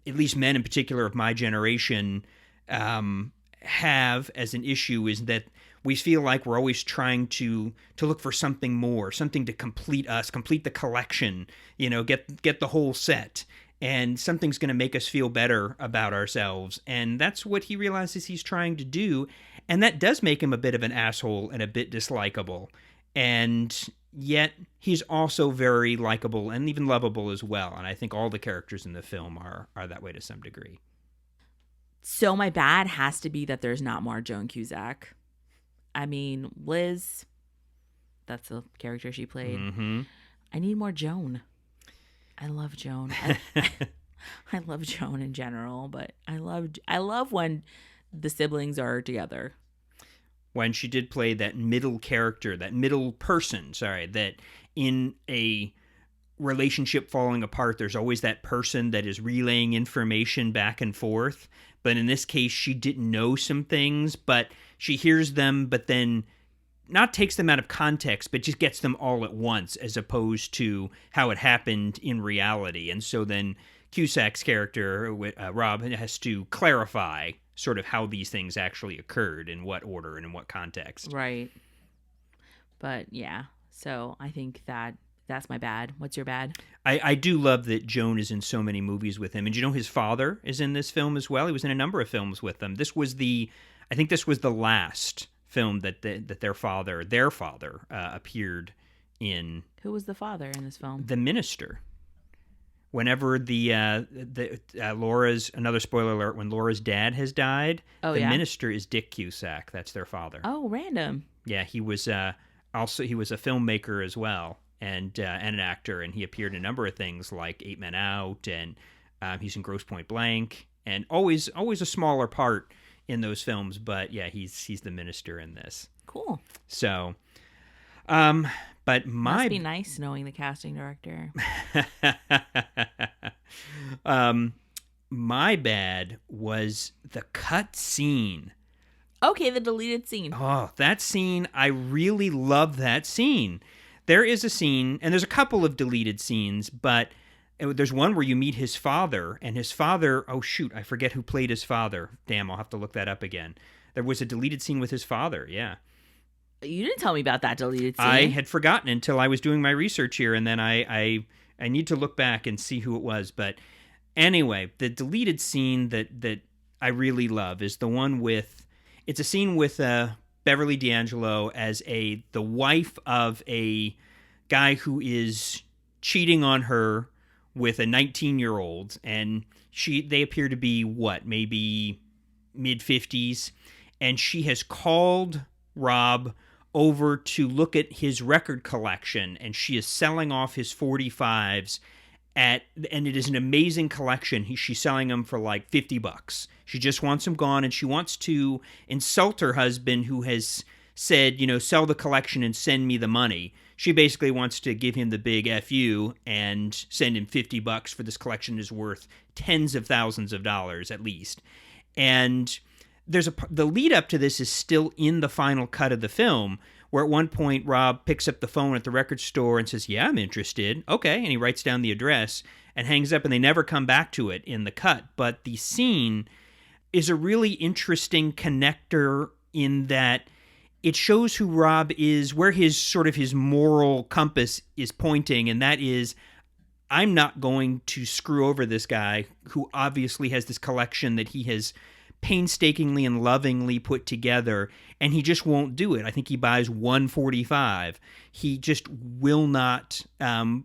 at least men in particular of my generation, have as an issue, is that we feel like we're always trying to look for something more, something to complete us, complete the collection, get the whole set. And something's going to make us feel better about ourselves. And that's what he realizes he's trying to do. And that does make him a bit of an asshole and a bit dislikable. And yet he's also very likable and even lovable as well. And I think all the characters in the film are that way to some degree. So my bad has to be that there's not more Joan Cusack. I mean, Liz, that's the character she played. Mm-hmm. I need more Joan. I love Joan. I love Joan in general, but I love when the siblings are together. when she did play that middle character, that middle person, that in a relationship falling apart, there's always that person that is relaying information back and forth. But in this case, she didn't know some things, but she hears them, but then not takes them out of context, but just gets them all at once, as opposed to how it happened in reality. And so then Cusack's character, Rob, has to clarify sort of how these things actually occurred, in what order and in what context. Right. But yeah, so I think that's my bad. What's your bad? I do love that Joan is in so many movies with him. And you know his father is in this film as well? He was in a number of films with them. I think this was the last film that their father appeared in. Who was the father in this film? The minister. Whenever Laura's, another spoiler alert, when Laura's dad has died, the minister is Dick Cusack. That's their father. Oh, random. Yeah, he was he was a filmmaker as well, and an actor, and he appeared in a number of things like 8 Men Out, and he's in Grosse Pointe Blank, and always a smaller part in those films, but yeah, he's the minister in this. Cool. So, but must be nice knowing the casting director. My bad was the cut scene. Okay, the deleted scene. Oh, that scene, I really love that scene. There is a scene, and there's a couple of deleted scenes, but there's one where you meet his father, and his father, oh shoot, I forget who played his father. Damn, I'll have to look that up again. There was a deleted scene with his father, yeah. You didn't tell me about that deleted scene. I had forgotten until I was doing my research here, and then I need to look back and see who it was. But anyway, the deleted scene that I really love is the one with, it's a scene with Beverly D'Angelo as the wife of a guy who is cheating on her with a 19-year-old, and they appear to be maybe mid-50s, and she has called Rob over to look at his record collection, and she is selling off his 45s and it is an amazing collection. She's selling them for like $50. She just wants them gone, and she wants to insult her husband, who has said, sell the collection and send me the money. She basically wants to give him the big F you and send him $50 for this collection is worth tens of thousands of dollars at least. And the lead up to this is still in the final cut of the film, where at one point Rob picks up the phone at the record store and says, yeah, I'm interested. Okay. And he writes down the address and hangs up, and they never come back to it in the cut. But the scene is a really interesting connector in that it shows who Rob is, where his moral compass is pointing, and that is, I'm not going to screw over this guy who obviously has this collection that he has painstakingly and lovingly put together, and he just won't do it. I think he buys 145. He just will not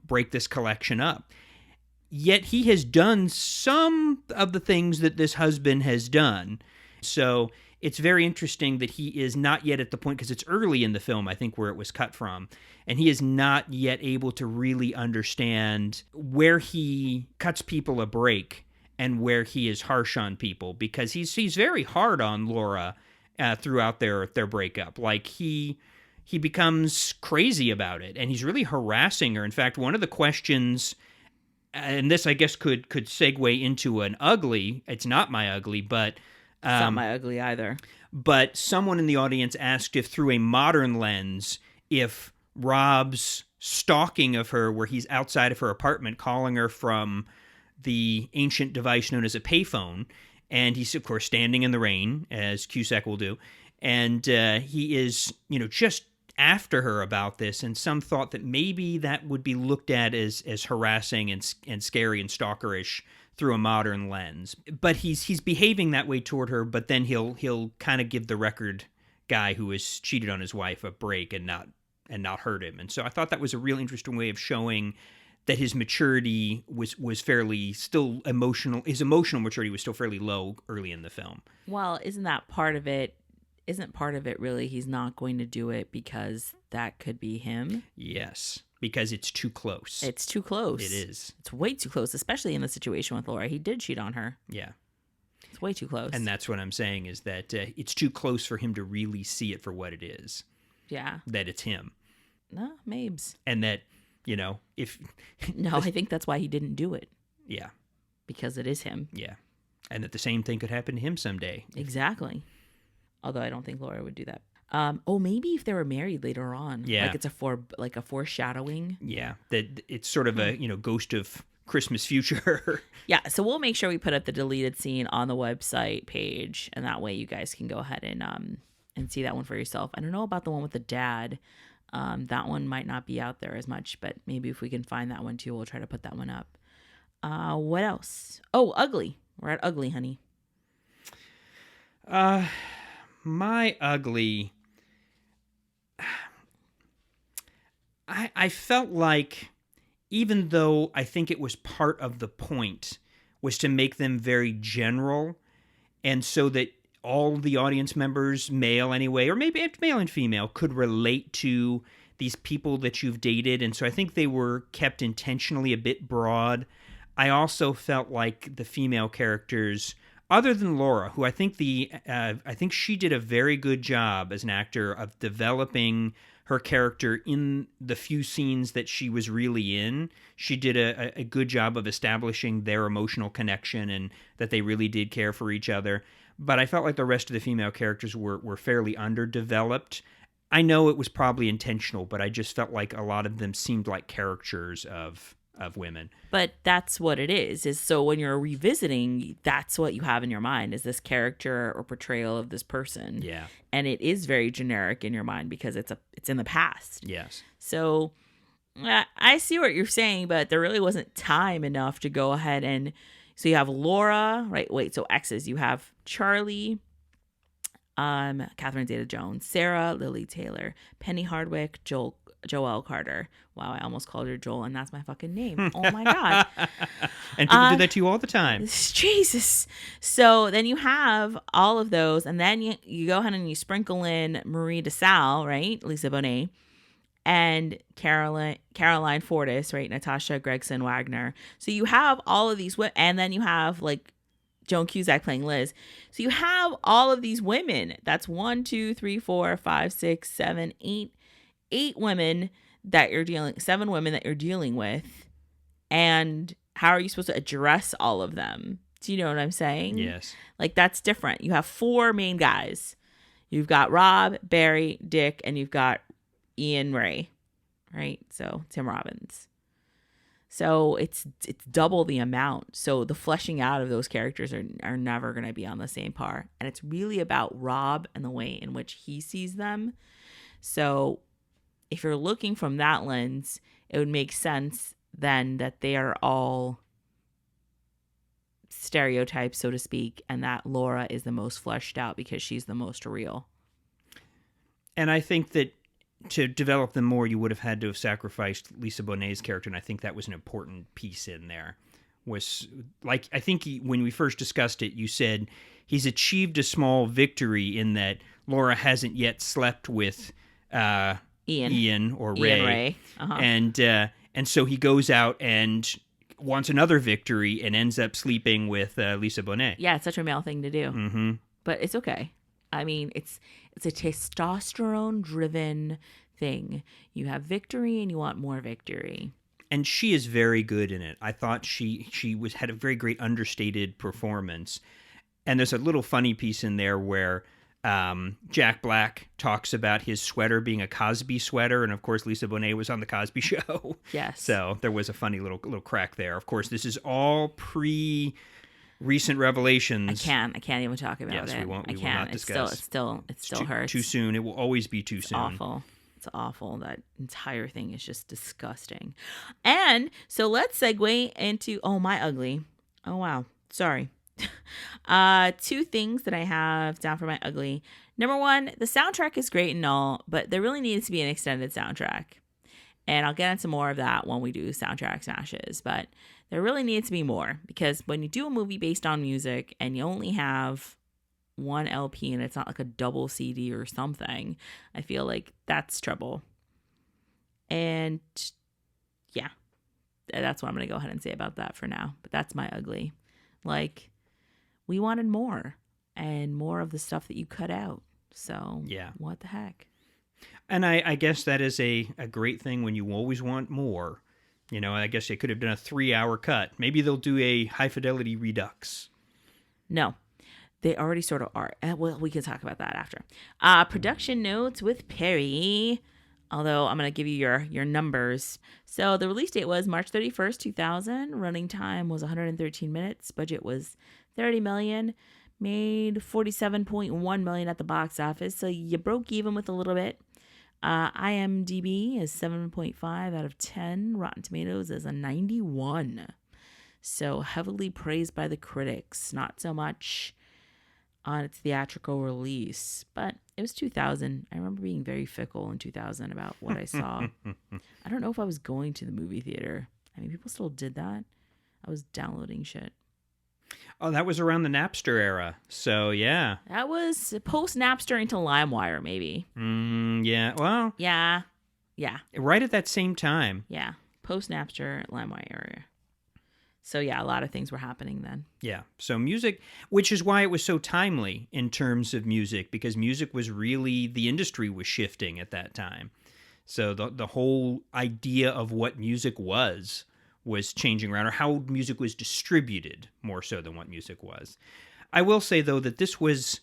break this collection up. Yet he has done some of the things that this husband has done. So it's very interesting that he is not yet at the point, because it's early in the film, I think, where it was cut from, and he is not yet able to really understand where he cuts people a break and where he is harsh on people, because he's very hard on Laura throughout their breakup. Like he becomes crazy about it, and he's really harassing her. In fact, one of the questions, and this I guess could segue into an ugly, it's not my ugly, but it's not my ugly either. But someone in the audience asked if, through a modern lens, if Rob's stalking of her, where he's outside of her apartment calling her from the ancient device known as a payphone, and he's of course standing in the rain, as Cusack will do, and he is just after her about this, and some thought that maybe that would be looked at as harassing and scary and stalkerish through a modern lens. But he's behaving that way toward her, but then he'll kind of give the record guy who has cheated on his wife a break and not hurt him. And so I thought that was a real interesting way of showing that his maturity was fairly still emotional. His emotional maturity was still fairly low early in the film. Well, isn't that part of it? Isn't part of it really he's not going to do it because that could be him? Yes, because it's too close. It's too close. It is. It's way too close, especially in the situation with Laura. He did cheat on her. Yeah. It's way too close. And that's what I'm saying is that it's too close for him to really see it for what it is. Yeah. That it's him. No, Mabes. And that, if... No, I think that's why he didn't do it. Yeah. Because it is him. Yeah. And that the same thing could happen to him someday. Exactly. Although I don't think Laura would do that. Maybe if they were married later on. Yeah. Like it's a foreshadowing. Yeah. That it's sort of a, ghost of Christmas future. Yeah. So we'll make sure we put up the deleted scene on the website page, and that way you guys can go ahead and see that one for yourself. I don't know about the one with the dad. That one might not be out there as much, but maybe if we can find that one too, we'll try to put that one up. What else? Oh, Ugly. We're at Ugly, honey. My Ugly... I felt like, even though I think it was part of the point, was to make them very general, and so that all the audience members, male anyway, or maybe male and female, could relate to these people that you've dated. And so I think they were kept intentionally a bit broad. I also felt like the female characters, other than Laura, who I think she did a very good job as an actor of developing her character in the few scenes that she was really in. She did a good job of establishing their emotional connection and that they really did care for each other. But I felt like the rest of the female characters were fairly underdeveloped. I know it was probably intentional, but I just felt like a lot of them seemed like caricatures of women. But that's what it is so when you're revisiting, that's what you have in your mind, is this character or portrayal of this person. Yeah. And it is very generic in your mind because it's in the past. Yes. So I see what you're saying, but there really wasn't time enough to go ahead and... So you have Laura, right? Wait, so exes. You have Charlie, Catherine Zeta-Jones, Sarah, Lily Taylor, Penny Hardwick, Joelle Carter. Wow, I almost called her Joel, and that's my fucking name. Oh my God. And people do that to you all the time. Jesus. So then you have all of those, and then you go ahead and you sprinkle in Marie DeSalle, right? Lisa Bonet. And Caroline Fortis, right? Natasha Gregson Wagner. So you have all of these women, and then you have like Joan Cusack playing Liz. So you have all of these women. That's 1, 2, 3, 4, 5, 6, 7, 8 women that you're dealing, 7 women that you're dealing with. And how are you supposed to address all of them? Do you know what I'm saying? Yes. Like that's different. You have 4 main guys. You've got Rob, Barry, Dick, and you've got Ian Ray, right? So Tim Robbins. So it's double the amount. So the fleshing out of those characters are never going to be on the same par. And it's really about Rob and the way in which he sees them. So if you're looking from that lens, it would make sense then that they are all stereotypes, so to speak, and that Laura is the most fleshed out because she's the most real. And I think that to develop them more, you would have had to have sacrificed Lisa Bonet's character, and I think that was an important piece in there. Was like, I think when we first discussed it, you said he's achieved a small victory in that Laura hasn't yet slept with Ian or Ray. Ian Ray. Uh-huh. And so he goes out and wants another victory and ends up sleeping with Lisa Bonet. Yeah, it's such a male thing to do. Mm-hmm. But it's okay. I mean, it's a testosterone-driven thing. You have victory and you want more victory. And she is very good in it. I thought she had a very great understated performance. And there's a little funny piece in there where Jack Black talks about his sweater being a Cosby sweater, and of course Lisa Bonet was on the Cosby Show. Yes. So there was a funny little crack there. Of course, this is all recent revelations. I can't even talk about it. Yes, we won't. We will not discuss. It still hurts. Too soon. It will always be too soon. Awful. It's awful. That entire thing is just disgusting. And so let's segue into My Ugly. Oh wow. Sorry. 2 things that I have down for My Ugly. Number 1, the soundtrack is great and all, but there really needs to be an extended soundtrack. And I'll get into more of that when we do soundtrack smashes. But there really needs to be more, because when you do a movie based on music and you only have 1 LP and it's not like a double CD or something, I feel like that's trouble. And yeah, that's what I'm going to go ahead and say about that for now. But that's My Ugly. Like, we wanted more and more of the stuff that you cut out. So Yeah. what the heck? And I guess that is a great thing when you always want more. I guess they could have done a 3-hour cut. Maybe they'll do a high fidelity redux. No, they already sort of are. Well, we can talk about that after. Production notes with Parry. Although I'm going to give you your numbers. So the release date was March 31st, 2000. Running time was 113 minutes. Budget was $30 million. Made $47.1 million at the box office. So you broke even with a little bit. IMDb is 7.5 out of 10. Rotten Tomatoes is a 91. So heavily praised by the critics. Not so much on its theatrical release. But it was 2000. I remember being very fickle in 2000 about what I saw. I don't know if I was going to the movie theater. I mean, people still did that. I was downloading shit. Oh, that was around the Napster era. So, yeah. That was post-Napster into LimeWire, maybe. Yeah. Well. Yeah. Right at that same time. Yeah. Post-Napster, LimeWire area. So, yeah, a lot of things were happening then. Yeah. So music, which is why it was so timely in terms of music, because music was really, the industry was shifting at that time. So the whole idea of what music was changing around, or how music was distributed more so than what music was. I will say, though, that this was,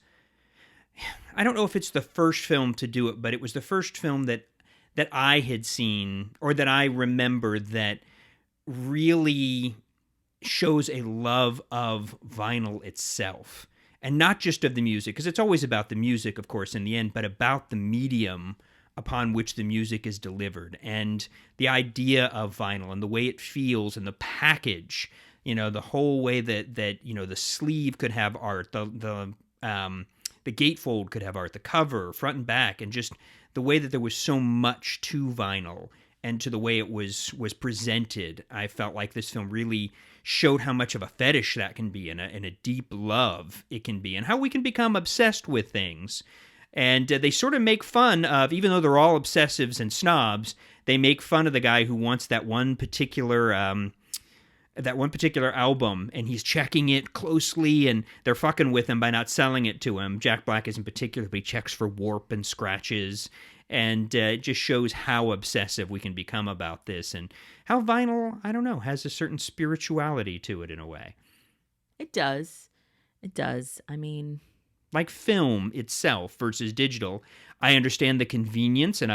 I don't know if it's the first film to do it, but it was the first film that I had seen, or that I remember, that really shows a love of vinyl itself. And not just of the music, because it's always about the music, of course, in the end, but about the medium upon which the music is delivered, and the idea of vinyl and the way it feels, and the package, the whole way that the sleeve could have art, the gatefold could have art, the cover, front and back, and just the way that there was so much to vinyl and to the way it was presented. I felt like this film really showed how much of a fetish that can be, and a deep love it can be, and how we can become obsessed with things. And they sort of make fun of, even though they're all obsessives and snobs, they make fun of the guy who wants that one particular album, and he's checking it closely, and they're fucking with him by not selling it to him. Jack Black isn't particular, but he checks for warp and scratches, and it just shows how obsessive we can become about this, and how vinyl, I don't know, has a certain spirituality to it in a way. It does. I mean, like film itself versus digital, I understand the convenience, and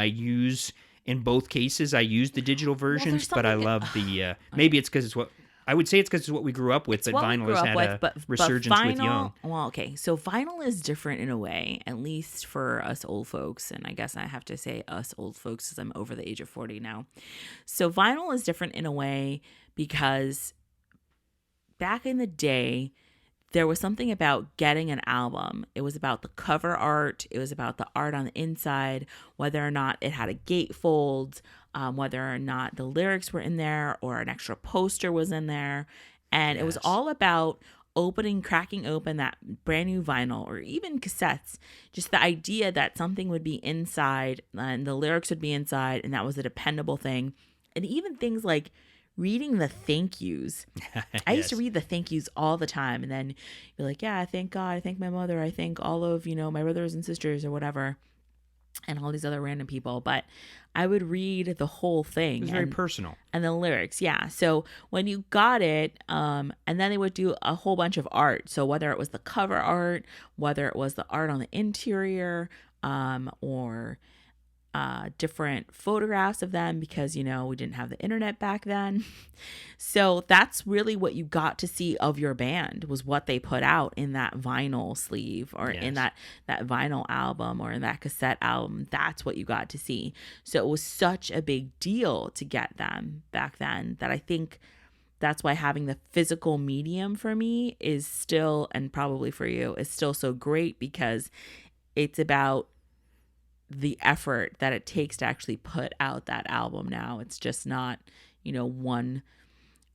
in both cases, I use the digital versions, but I love the, maybe it's because it's what we grew up with, that vinyl has had a resurgence with young. Well, okay, so vinyl is different in a way, at least for us old folks, and I guess I have to say us old folks because I'm over the age of 40 now. So vinyl is different in a way because back in the day, there was something about getting an album. It was about the cover art. It was about the art on the inside, whether or not it had a gatefold, whether or not the lyrics were in there, or an extra poster was in there. And It was all about cracking open that brand new vinyl, or even cassettes. Just the idea that something would be inside and the lyrics would be inside, and that was a dependable thing. And even things like reading the thank yous. I used to read the thank yous all the time, and then you're like, yeah, I thank God, I thank my mother, I thank all of, my brothers and sisters or whatever, and all these other random people. But I would read the whole thing. It was very personal. And the lyrics, yeah. So when you got it, and then they would do a whole bunch of art. So whether it was the cover art, whether it was the art on the interior, or different photographs of them, because we didn't have the internet back then. So that's really what you got to see of your band, was what they put out in that vinyl sleeve, or in that vinyl album, or in that cassette album. That's what you got to see. So it was such a big deal to get them back then, that I think that's why having the physical medium for me is still, and probably for you, is still so great, because it's about the effort that it takes to actually put out that album now. It's just not,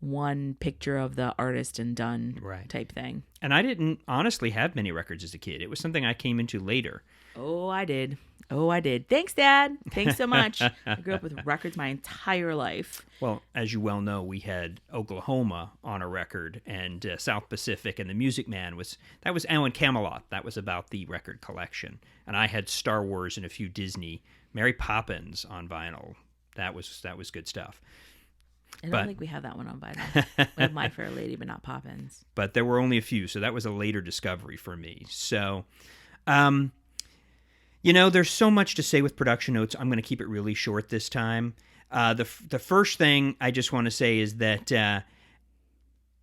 one picture of the artist and done Right. type thing. And I didn't honestly have many records as a kid. It was something I came into later. Oh, I did. Thanks, Dad. Thanks so much. I grew up with records my entire life. Well, as you well know, we had Oklahoma on a record, and South Pacific, and the Music Man was Alan Camelot. That was about the record collection. And I had Star Wars and a few Disney, Mary Poppins on vinyl. That was good stuff. I don't think we have that one on vinyl. We have My Fair Lady, but not Poppins. But there were only a few, so that was a later discovery for me. So, there's so much to say with production notes. I'm going to keep it really short this time. The first thing I just want to say is that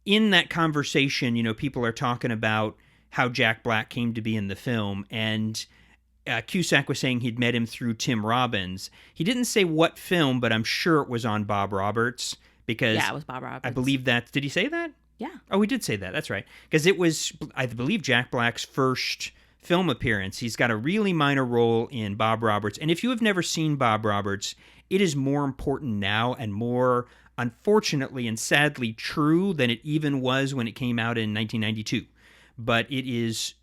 in that conversation, people are talking about how Jack Black came to be in the film, and Cusack was saying he'd met him through Tim Robbins. He didn't say what film, but I'm sure it was on Bob Roberts, because Yeah, it was Bob Roberts. I believe that. Did he say that? Yeah. Oh, we did say that. That's right. Because it was, I believe, Jack Black's first film appearance. He's got a really minor role in Bob Roberts. And if you have never seen Bob Roberts, it is more important now and more, unfortunately and sadly, true than it even was when it came out in 1992. But it is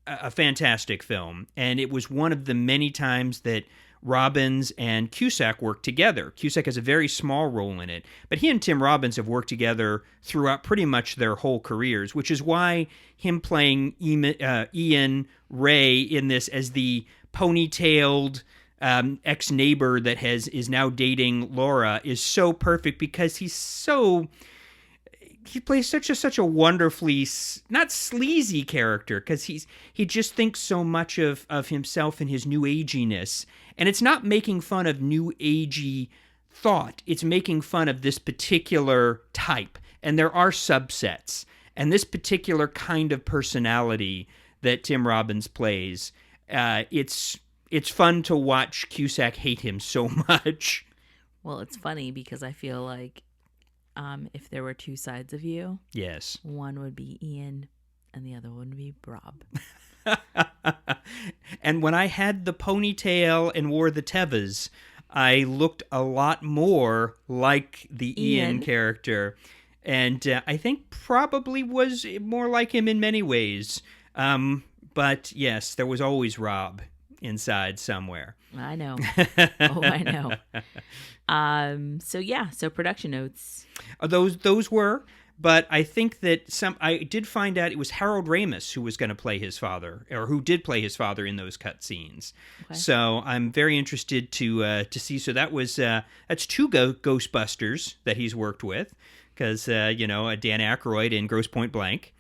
a fantastic film. And it was one of the many times that Robbins and Cusack worked together. Cusack has a very small role in it, but he and Tim Robbins have worked together throughout pretty much their whole careers, which is why him playing Ian Ray in this as the ponytailed ex-neighbor that is now dating Laura is so perfect, because he plays such a wonderfully not sleazy character, because he just thinks so much of himself and his new aginess. And it's not making fun of new agey thought. It's making fun of this particular type. And there are subsets. And this particular kind of personality that Tim Robbins plays, it's fun to watch Cusack hate him so much. Well, it's funny because I feel like if there were two sides of you, yes, one would be Ian and the other one would be Rob. And when I had the ponytail and wore the Tevas, I looked a lot more like the Ian character. And I think probably was more like him in many ways. But yes, there was always Rob inside somewhere. I know. Oh, I know. So production notes. Those were, but I think that I did find out it was Harold Ramis who was going to play his father, or who did play his father in those cut scenes. Okay. So I'm very interested to see. So that's two Ghostbusters that he's worked with, because Dan Aykroyd in Grosse Pointe Blank.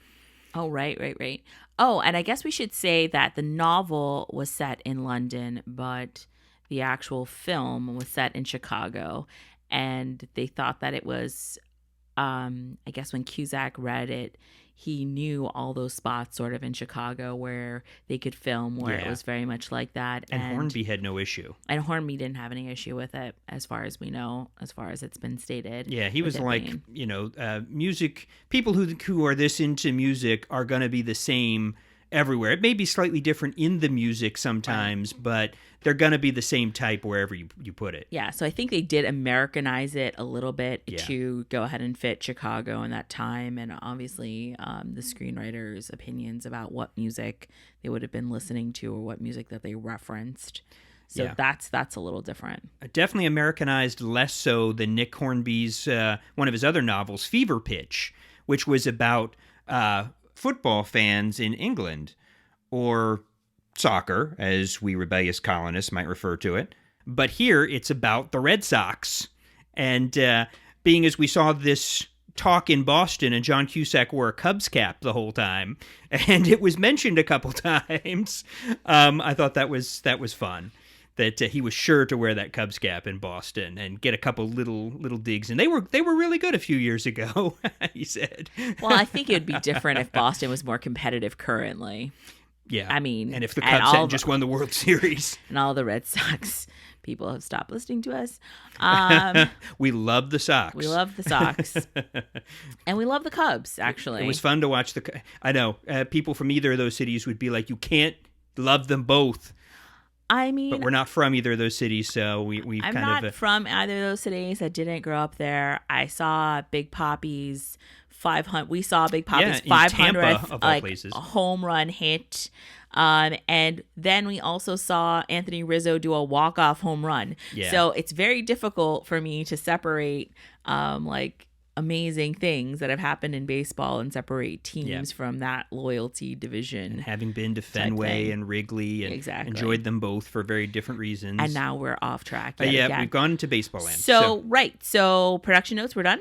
Oh, right. Oh, and I guess we should say that the novel was set in London, but the actual film was set in Chicago. And they thought that it was, I guess when Cusack read it, he knew all those spots sort of in Chicago where they could film, where it was very much like that. And Hornby had no issue. And Hornby didn't have any issue with it, as far as we know, as far as it's been stated. Yeah, he was like, music, people who are this into music are going to be the same everywhere. It may be slightly different in the music sometimes, but they're going to be the same type wherever you put it. Yeah, so I think they did Americanize it a little bit to go ahead and fit Chicago in that time, and obviously the screenwriters' opinions about what music they would have been listening to or what music that they referenced. So that's a little different. Definitely Americanized less so than Nick Hornby's, one of his other novels, Fever Pitch, which was about football fans in England, or soccer, as we rebellious colonists might refer to it. But here it's about the Red Sox. And being as we saw this talk in Boston and John Cusack wore a Cubs cap the whole time, and it was mentioned a couple times, I thought that was fun. That he was sure to wear that Cubs cap in Boston and get a couple little digs, and they were really good a few years ago. He said. Well, I think it would be different if Boston was more competitive currently. Yeah, I mean, and if the Cubs had just won the World Series, and all the Red Sox people have stopped listening to us. We love the Sox. We love the Sox, and we love the Cubs. Actually, it was fun to watch I know people from either of those cities would be like, "You can't love them both." I mean, But we're not from either of those cities, so we've I'm kind not of... from either of those cities. I didn't grow up there. I saw Big Papi's 500. We saw Big Papi's in Tampa, 500th of all like places. home run hit. And then we also saw Anthony Rizzo do a walk-off home run. Yeah. So it's very difficult for me to separate like amazing things that have happened in baseball and separate teams from that loyalty division. And having been to Fenway and Wrigley and enjoyed them both for very different reasons. And now we're off track. Again. We've gone into baseball land. So production notes, we're done?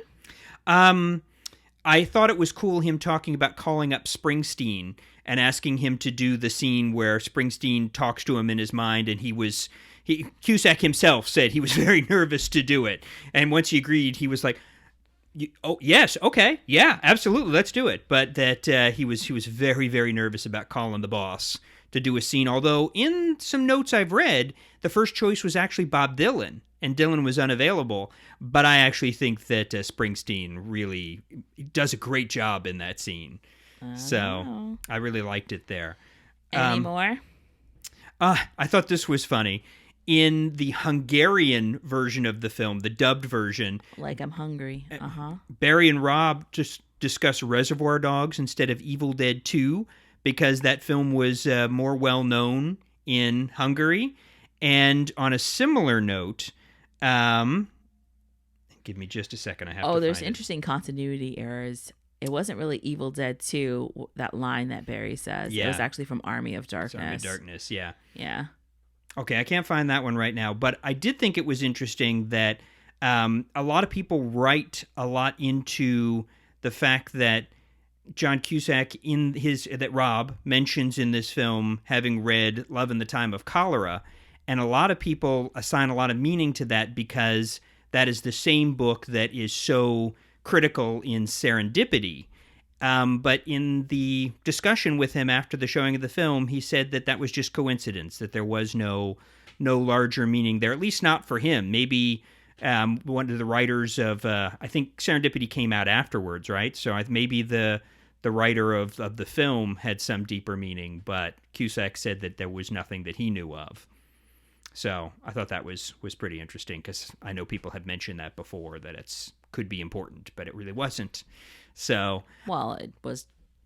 I thought it was cool him talking about calling up Springsteen and asking him to do the scene where Springsteen talks to him in his mind, and Cusack himself said he was very nervous to do it. And once he agreed, he was like, "Oh yes, okay, yeah, absolutely, let's do it." But that he was very, very nervous about calling the boss to do a scene. Although in some notes I've read, the first choice was actually Bob Dylan, and Dylan was unavailable. But I actually think that Springsteen really does a great job in that scene. So I really liked it there. Any more? I thought this was funny. In the Hungarian version of the film, the dubbed version, like I'm hungry. Barry and Rob just discuss Reservoir Dogs instead of Evil Dead 2 because that film was more well known in Hungary. And on a similar note, give me just a second. I have to find there's it. Interesting continuity errors. It wasn't really Evil Dead 2, that line that Barry says. Yeah. It was actually from Army of Darkness. Army of Darkness, yeah. Yeah. Okay, I can't find that one right now, but I did think it was interesting that a lot of people write a lot into the fact that John Cusack that Rob mentions in this film having read Love in the Time of Cholera, and a lot of people assign a lot of meaning to that because that is the same book that is so critical in Serendipity. But in the discussion with him after the showing of the film, he said that was just coincidence, that there was no larger meaning there, at least not for him. Maybe one of the writers of, I think Serendipity came out afterwards, right? So maybe the writer of the film had some deeper meaning, but Cusack said that there was nothing that he knew of. So I thought that was pretty interesting because I know people have mentioned that before, that could be important, but it really wasn't. So, well, it was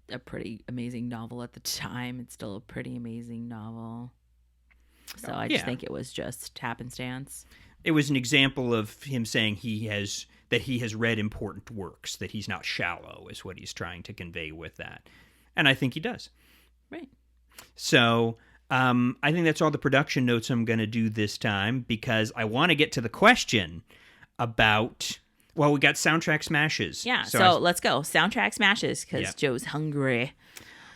a pretty amazing novel at the time. It's still a pretty amazing novel. So I just think it was just happenstance. It was an example of him saying he has read important works, that he's not shallow, is what he's trying to convey with that. And I think he does. Right. So I think that's all the production notes I'm going to do this time because I want to get to the question about... Well, we got soundtrack smashes. Yeah, so let's go. Soundtrack smashes, because Joe's hungry.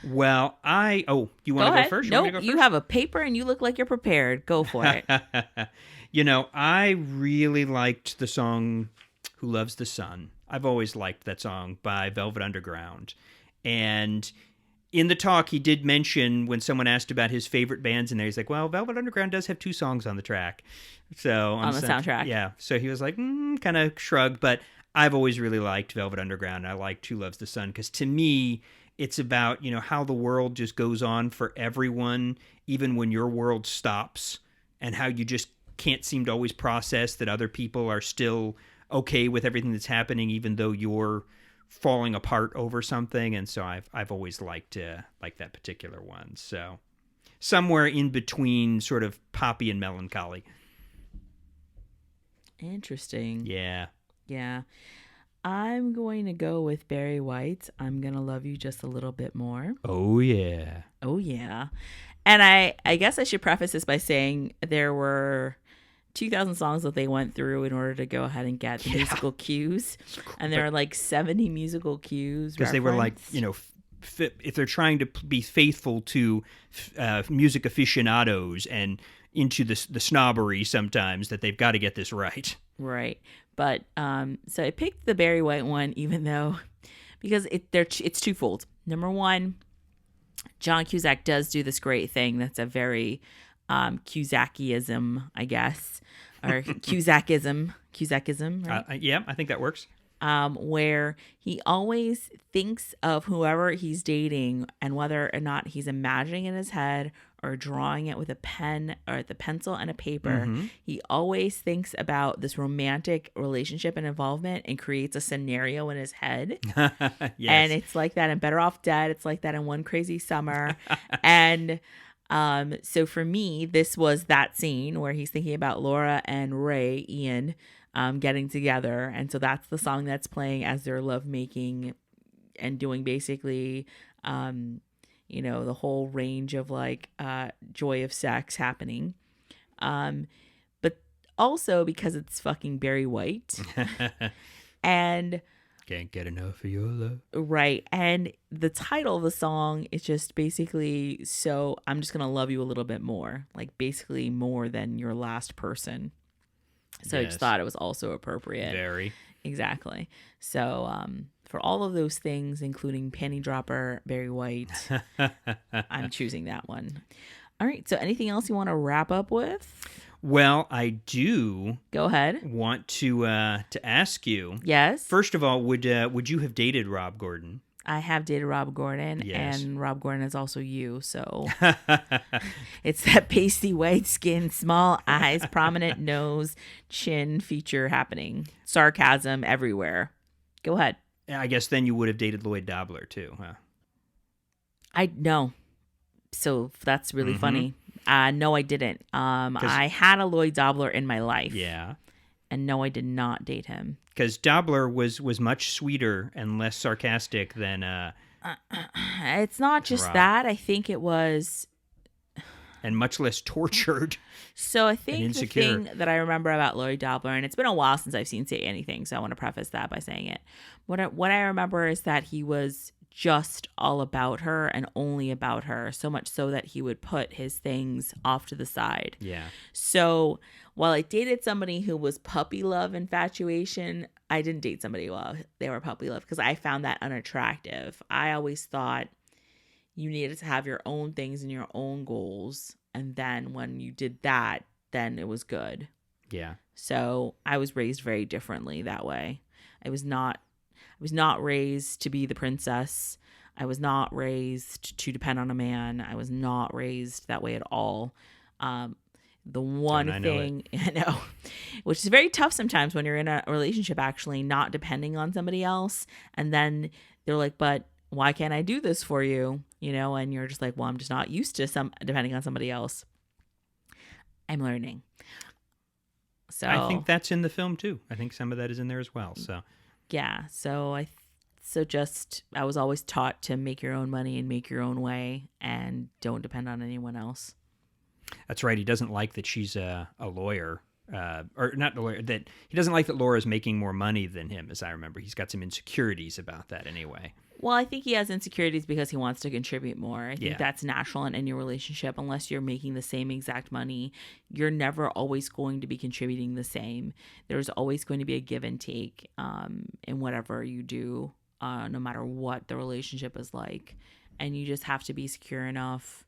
Well, you want to go first? Nope, you have a paper and you look like you're prepared. Go for it. I really liked the song Who Loves the Sun. I've always liked that song by Velvet Underground. And in the talk, he did mention when someone asked about his favorite bands in there, he's like, well, Velvet Underground does have 2 songs on the track. So on the soundtrack. Yeah. So he was like, kind of shrugged. But I've always really liked Velvet Underground. I liked Who Loves the Sun because to me, it's about, how the world just goes on for everyone, even when your world stops, and how you just can't seem to always process that other people are still okay with everything that's happening, even though you're falling apart over something. And so I've always liked that particular one. So somewhere in between sort of poppy and melancholy. Interesting. Yeah. I'm going to go with Barry White's I'm Gonna Love You Just a Little Bit More. Oh, yeah. And I guess I should preface this by saying there were 2,000 songs that they went through in order to go ahead and get the musical cues. And there are like 70 musical cues. Because they were like, if they're trying to be faithful to music aficionados and into the snobbery sometimes, that they've got to get this right. Right. But so I picked the Barry White one, even though, because it's twofold. Number one, John Cusack does do this great thing that's a very Cusackyism, I guess, or Cusackism, right? Yeah, I think that works. Where he always thinks of whoever he's dating and whether or not he's imagining in his head or drawing it with a pen or the pencil and a paper, Mm-hmm. he always thinks about this romantic relationship and involvement and creates a scenario in his head. And Yes. it's like that in Better Off Dead. It's like that in One Crazy Summer. And so for me, this was that scene where he's thinking about Laura and Ray, Ian, getting together. And so that's the song that's playing as they're lovemaking and doing basically, the whole range of like joy of sex happening. But also because it's fucking Barry White. And Can't get enough of your love. right. And the title of the song is just basically, so I'm just going to love you a little bit more, like basically more than your last person. So I Yes. just thought it was also appropriate. Very. Exactly. So for all of those things, including Panty Dropper, Barry White, I'm choosing that one. All right. So anything else you want to wrap up with? Well, I do Go ahead. want to ask you. Yes. First of all, would you have dated Rob Gordon? I have dated Rob Gordon, Yes. and Rob Gordon is also you. So it's that pasty white skin, small eyes, prominent nose, chin feature happening. Sarcasm everywhere. Go ahead. I guess then you would have dated Lloyd Dobler too, huh? I know. So that's really funny. No, I didn't. I had a Lloyd Dobler in my life. Yeah. And no, I did not date him. Because Dobler was much sweeter and less sarcastic than It's not just Rob. that. I think it was. and much less tortured. So I think the insecure. thing that I remember about Lloyd Dobler, and it's been a while since I've seen Say Anything, so I want to preface that by saying it. What I remember is that he was just all about her and only about her, so much so that he would put his things off to the side. Yeah. So while I dated somebody who was puppy love infatuation, I didn't date somebody while they were puppy love because I found that unattractive. I always thought you needed to have your own things and your own goals. And then when you did that, then it was good. Yeah. So I was raised very differently that way. I was not raised to be the princess. I was not raised to depend on a man. I was not raised that way at all. The one thing, I know, which is very tough sometimes when you're in a relationship, actually not depending on somebody else. And then they're like, but why can't I do this for you? And you're just like, well, I'm just not used to depending on somebody else. I'm learning. So I think that's in the film too. I think some of that is in there as well. So yeah. So I was always taught to make your own money and make your own way and don't depend on anyone else. that's right. He doesn't like that she's a lawyer, or not a lawyer. That he doesn't like that Laura's making more money than him, as I remember. He's got some insecurities about that anyway. Well, I think he has insecurities because he wants to contribute more. I think Yeah. that's natural in any relationship. Unless you're making the same exact money, you're never always going to be contributing the same. There's always going to be a give and take in whatever you do, no matter what the relationship is like. And you just have to be secure enough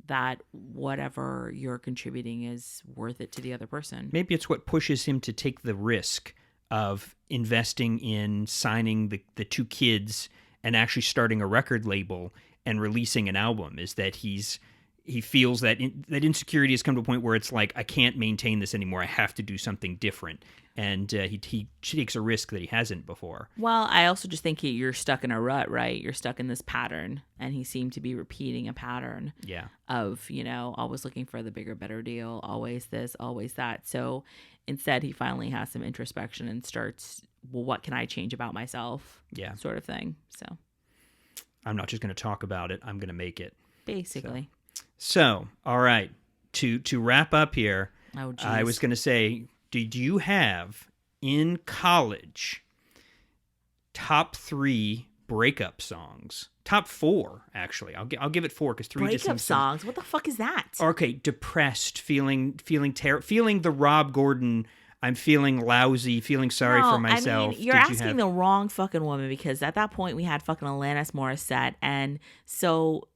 that whatever you're contributing is worth it to the other person. Maybe it's what pushes him to take the risk of investing in signing the two kids and actually starting a record label and releasing an album, is that he feels that that insecurity has come to a point where it's like, I can't maintain this anymore. I have to do something different. And he takes a risk that he hasn't before. Well, I also just think you're stuck in a rut, right? You're stuck in this pattern, and he seemed to be repeating a pattern Yeah. of, always looking for the bigger, better deal, always this, always that. So instead, he finally has some introspection and starts, well, what can I change about myself? Yeah. Sort of thing. So I'm not just going to talk about it. I'm going to make it. basically. So, all right. To wrap up here, Oh, geez. I was going to say, did you have in college top 3 breakup songs? Top 4, actually. I'll give it 4 because 3 just breakup seems so. songs. What the fuck is that? Okay, depressed, feeling the Rob Gordon. I'm feeling lousy, feeling sorry for myself. I mean, you're Did asking the wrong fucking woman, because at that point we had fucking Alanis Morissette, and so,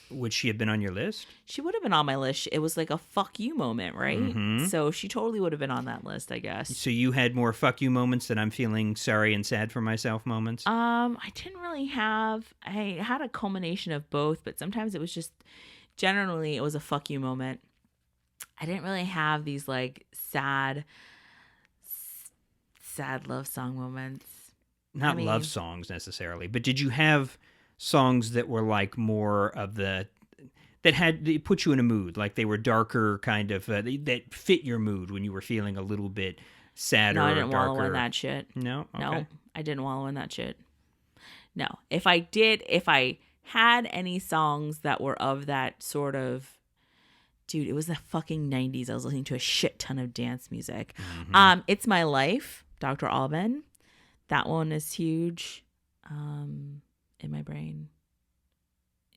Would she have been on your list? she would have been on my list. It was like a fuck you moment, right? Mhm. So she totally would have been on that list, I guess. So you had more fuck you moments than I'm feeling sorry and sad for myself moments? I didn't really have. I had a culmination of both, but sometimes it was just generally it was a fuck you moment. I didn't really have these like sad love song moments. Not love songs necessarily, but did you have songs that were like more of they put you in a mood, like they were darker kind of, that fit your mood when you were feeling a little bit sadder No, I or didn't darker? wallow in that shit. No? Okay. No, I didn't wallow in that shit. No. If I had any songs that were of that sort of, dude, it was the fucking 90s. I was listening to a shit ton of dance music. Mm-hmm. It's My Life, Dr. Alban. That one is huge. In my brain.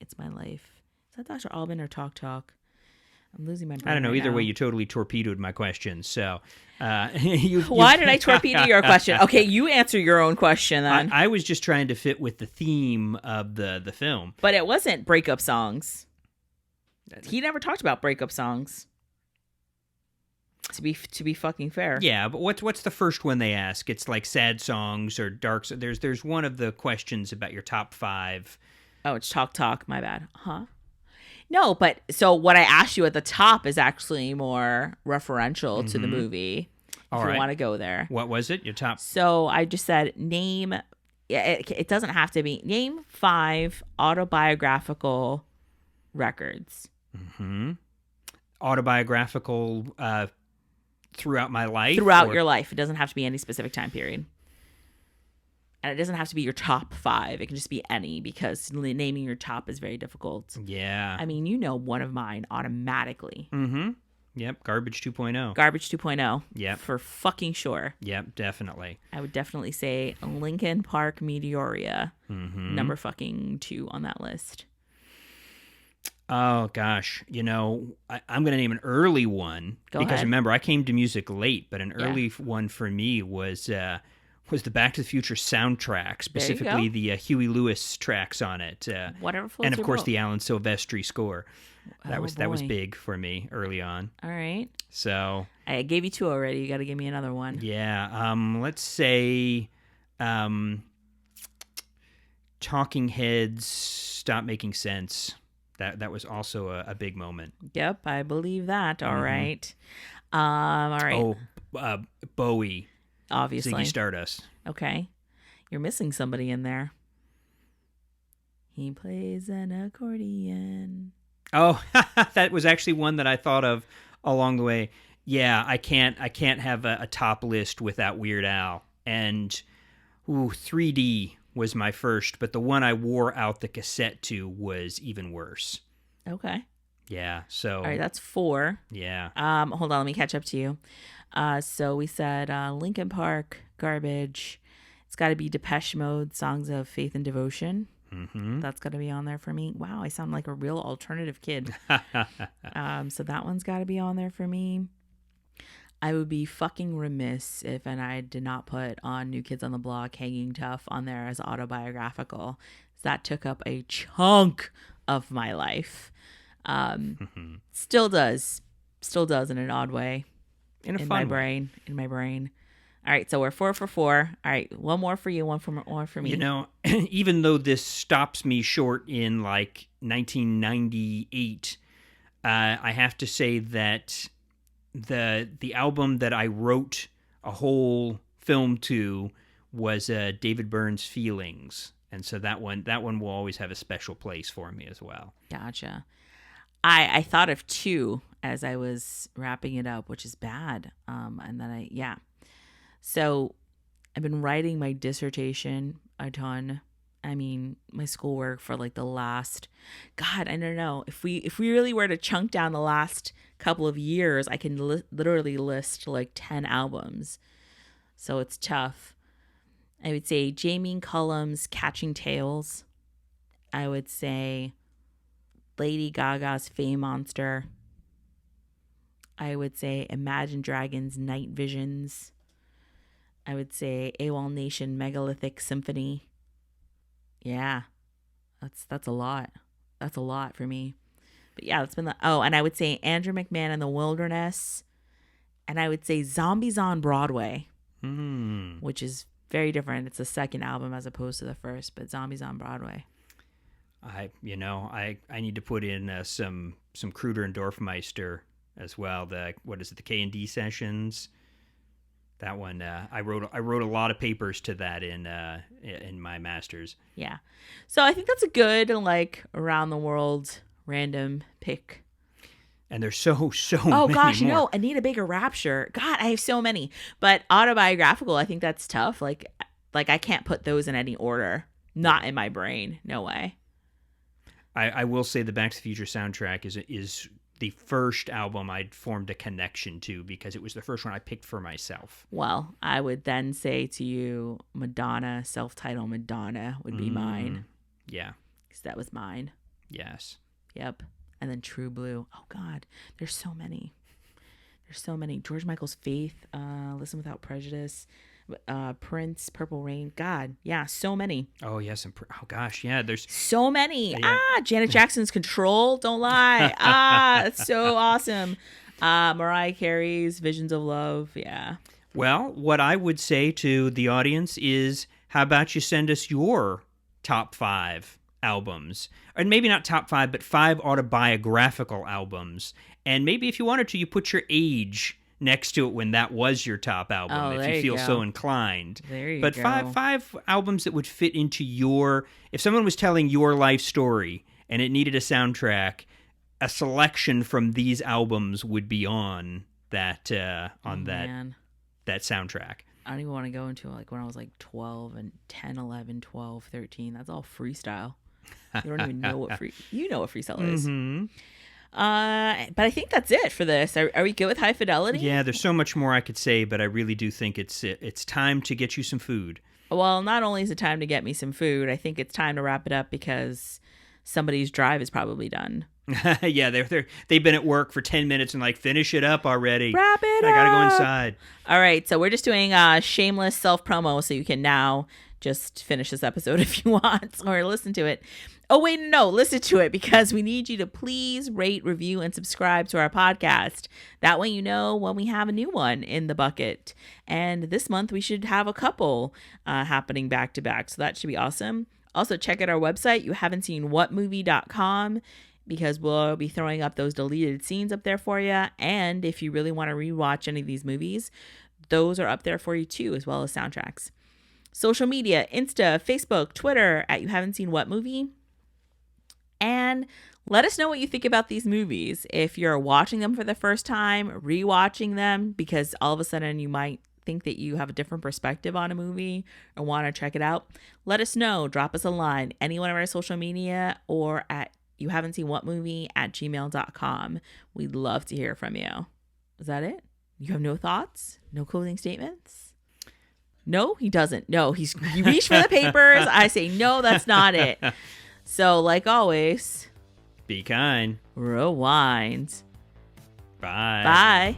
It's My Life. Is that Dr. Alban or Talk Talk? I'm losing my brain. I don't know. right Either now. way, you totally torpedoed my question. So, Why did I torpedo your question? Okay, you answer your own question then. I was just trying to fit with the theme of the film. But it wasn't breakup songs. He never talked about breakup songs. To be fucking fair. Yeah, but what's the first one they ask? It's like sad songs or dark. There's one of the questions about your top 5. Oh, it's Talk Talk. My bad. Huh? No, but so what I asked you at the top is actually more referential to the movie. If you want to go there. What was it? Your top? So I just said name. It doesn't have to be. Name 5 autobiographical records. Mm-hmm. Autobiographical throughout my life? Throughout your life. It doesn't have to be any specific time period. And it doesn't have to be your top 5. It can just be any, because naming your top is very difficult. Yeah. I mean, you know one of mine automatically. Mm-hmm. Yep. Garbage 2.0. Garbage 2.0. Yep. For fucking sure. Yep, definitely. I would definitely say Linkin Park Meteoria. Mm-hmm. Number fucking 2 on that list. Oh, gosh. You know, I'm going to name an early one. Go because ahead. remember, I came to music late, but an early one for me was the Back to the Future soundtrack, specifically the Huey Lewis tracks on it. Whatever floats and of your course boat. the Alan Silvestri score. That was boy. big for me early on. All right. So I gave you 2 already. You got to give me another one. yeah, let's say Talking Heads, Stop Making Sense. That was also a big moment. Yep, I believe that. All right. All right. Oh, Bowie. Obviously. Ziggy Stardust. Okay. You're missing somebody in there. He plays an accordion. Oh, that was actually one that I thought of along the way. Yeah, I can't have a top list without Weird Al. And 3D was my first, but the one I wore out the cassette to was even worse. Okay. Yeah, so All right, that's 4. yeah. Hold on, let me catch up to you. So we said Linkin Park, Garbage. It's got to be Depeche Mode, Songs of Faith and Devotion. Mm-hmm. That's got to be on there for me. Wow, I sound like a real alternative kid. So that one's got to be on there for me. I would be fucking remiss if I did not put on New Kids on the Block, Hanging Tough on there as autobiographical. That took up a chunk of my life. Still does in an odd way. In my way. brain. In my brain. All right, so we're 4 for 4. All right, one more for you, one for me. You know, even though this stops me short in like 1998, I have to say that the album that I wrote a whole film to was David Byrne's Feelings, and so that one will always have a special place for me as well. Gotcha. I thought of 2 as I was wrapping it up, which is bad. And then So I've been writing my dissertation a ton. I mean, my schoolwork for like the last, God, I don't know. If we really were to chunk down the last couple of years, I can literally list like 10 albums. So it's tough. I would say Jamie Cullum's Catching Tales. I would say Lady Gaga's Fame Monster. I would say Imagine Dragons' Night Visions. I would say AWOL Nation Megalithic Symphony. Yeah, that's a lot. That's a lot for me. But yeah, that's been and I would say Andrew McMahon and the Wilderness. And I would say Zombies on Broadway, which is very different. It's the second album as opposed to the first, but Zombies on Broadway. I need to put in some Kruder and Dorfmeister as well. The K&D sessions. That one, I wrote a lot of papers to that in my master's. Yeah. So I think that's a good, like, around the world random pick. And there's so Oh many gosh, more. Anita Baker Rapture. God, I have so many. But autobiographical, I think that's tough. Like I can't put those in any order. Not in my brain. No way. I will say the Back to the Future soundtrack is the first album I'd formed a connection to because it was the first one I picked for myself. Well, I would then say to you, Madonna, self-titled Madonna would be mine. Yeah. Because that was mine. Yes. Yep. And then True Blue. Oh, God. There's so many. George Michael's Faith, Listen Without Prejudice, Prince, Purple Rain. God, yeah, so many. Oh, yes. Oh, gosh, yeah, there's... So many. Yeah. Janet Jackson's Control. Don't lie. It's so awesome. Mariah Carey's Visions of Love. Yeah. Well, what I would say to the audience is, how about you send us your top 5 albums? And maybe not top 5, but 5 autobiographical albums. And maybe if you wanted to, you put your age next to it when that was your top album, if you feel so inclined. There you but go. five albums that would fit into your... If someone was telling your life story and it needed a soundtrack, a selection from these albums would be on that that soundtrack. I don't even want to go into like when I was like 12 and 10, 11, 12, 13. That's all freestyle. You don't even know what freestyle is. Mm-hmm. But I think that's it for this. Are we good with High Fidelity? Yeah, there's so much more I could say, but I really do think it's time to get you some food. Well, not only is it time to get me some food, I think it's time to wrap it up because somebody's drive is probably done. Yeah, they've been at work for 10 minutes and like, finish it up already. Wrap it up. I gotta go inside. All right, so we're just doing shameless self-promo, so you can now just finish this episode if you want or listen to it. Oh, wait, no, listen to it because we need you to please rate, review, and subscribe to our podcast. That way you know when we have a new one in the bucket. And this month we should have a couple happening back to back, so that should be awesome. Also, check out our website, youhaven'tseenwhatmovie.com, because we'll be throwing up those deleted scenes up there for you. And if you really want to rewatch any of these movies, those are up there for you too, as well as soundtracks. Social media, Insta, Facebook, Twitter, at You Haven't Seen What Movie. And let us know what you think about these movies. If you're watching them for the first time, rewatching them, because all of a sudden you might think that you have a different perspective on a movie or want to check it out, let us know. Drop us a line, any one of our social media, or at youhaven'tseenwhatmovie@gmail.com. We'd love to hear from you. Is that it? You have no thoughts? No closing statements? No, he doesn't. No, he reached for the papers. I say, no, that's not it. So, like always, be kind. rewind. Bye. Bye.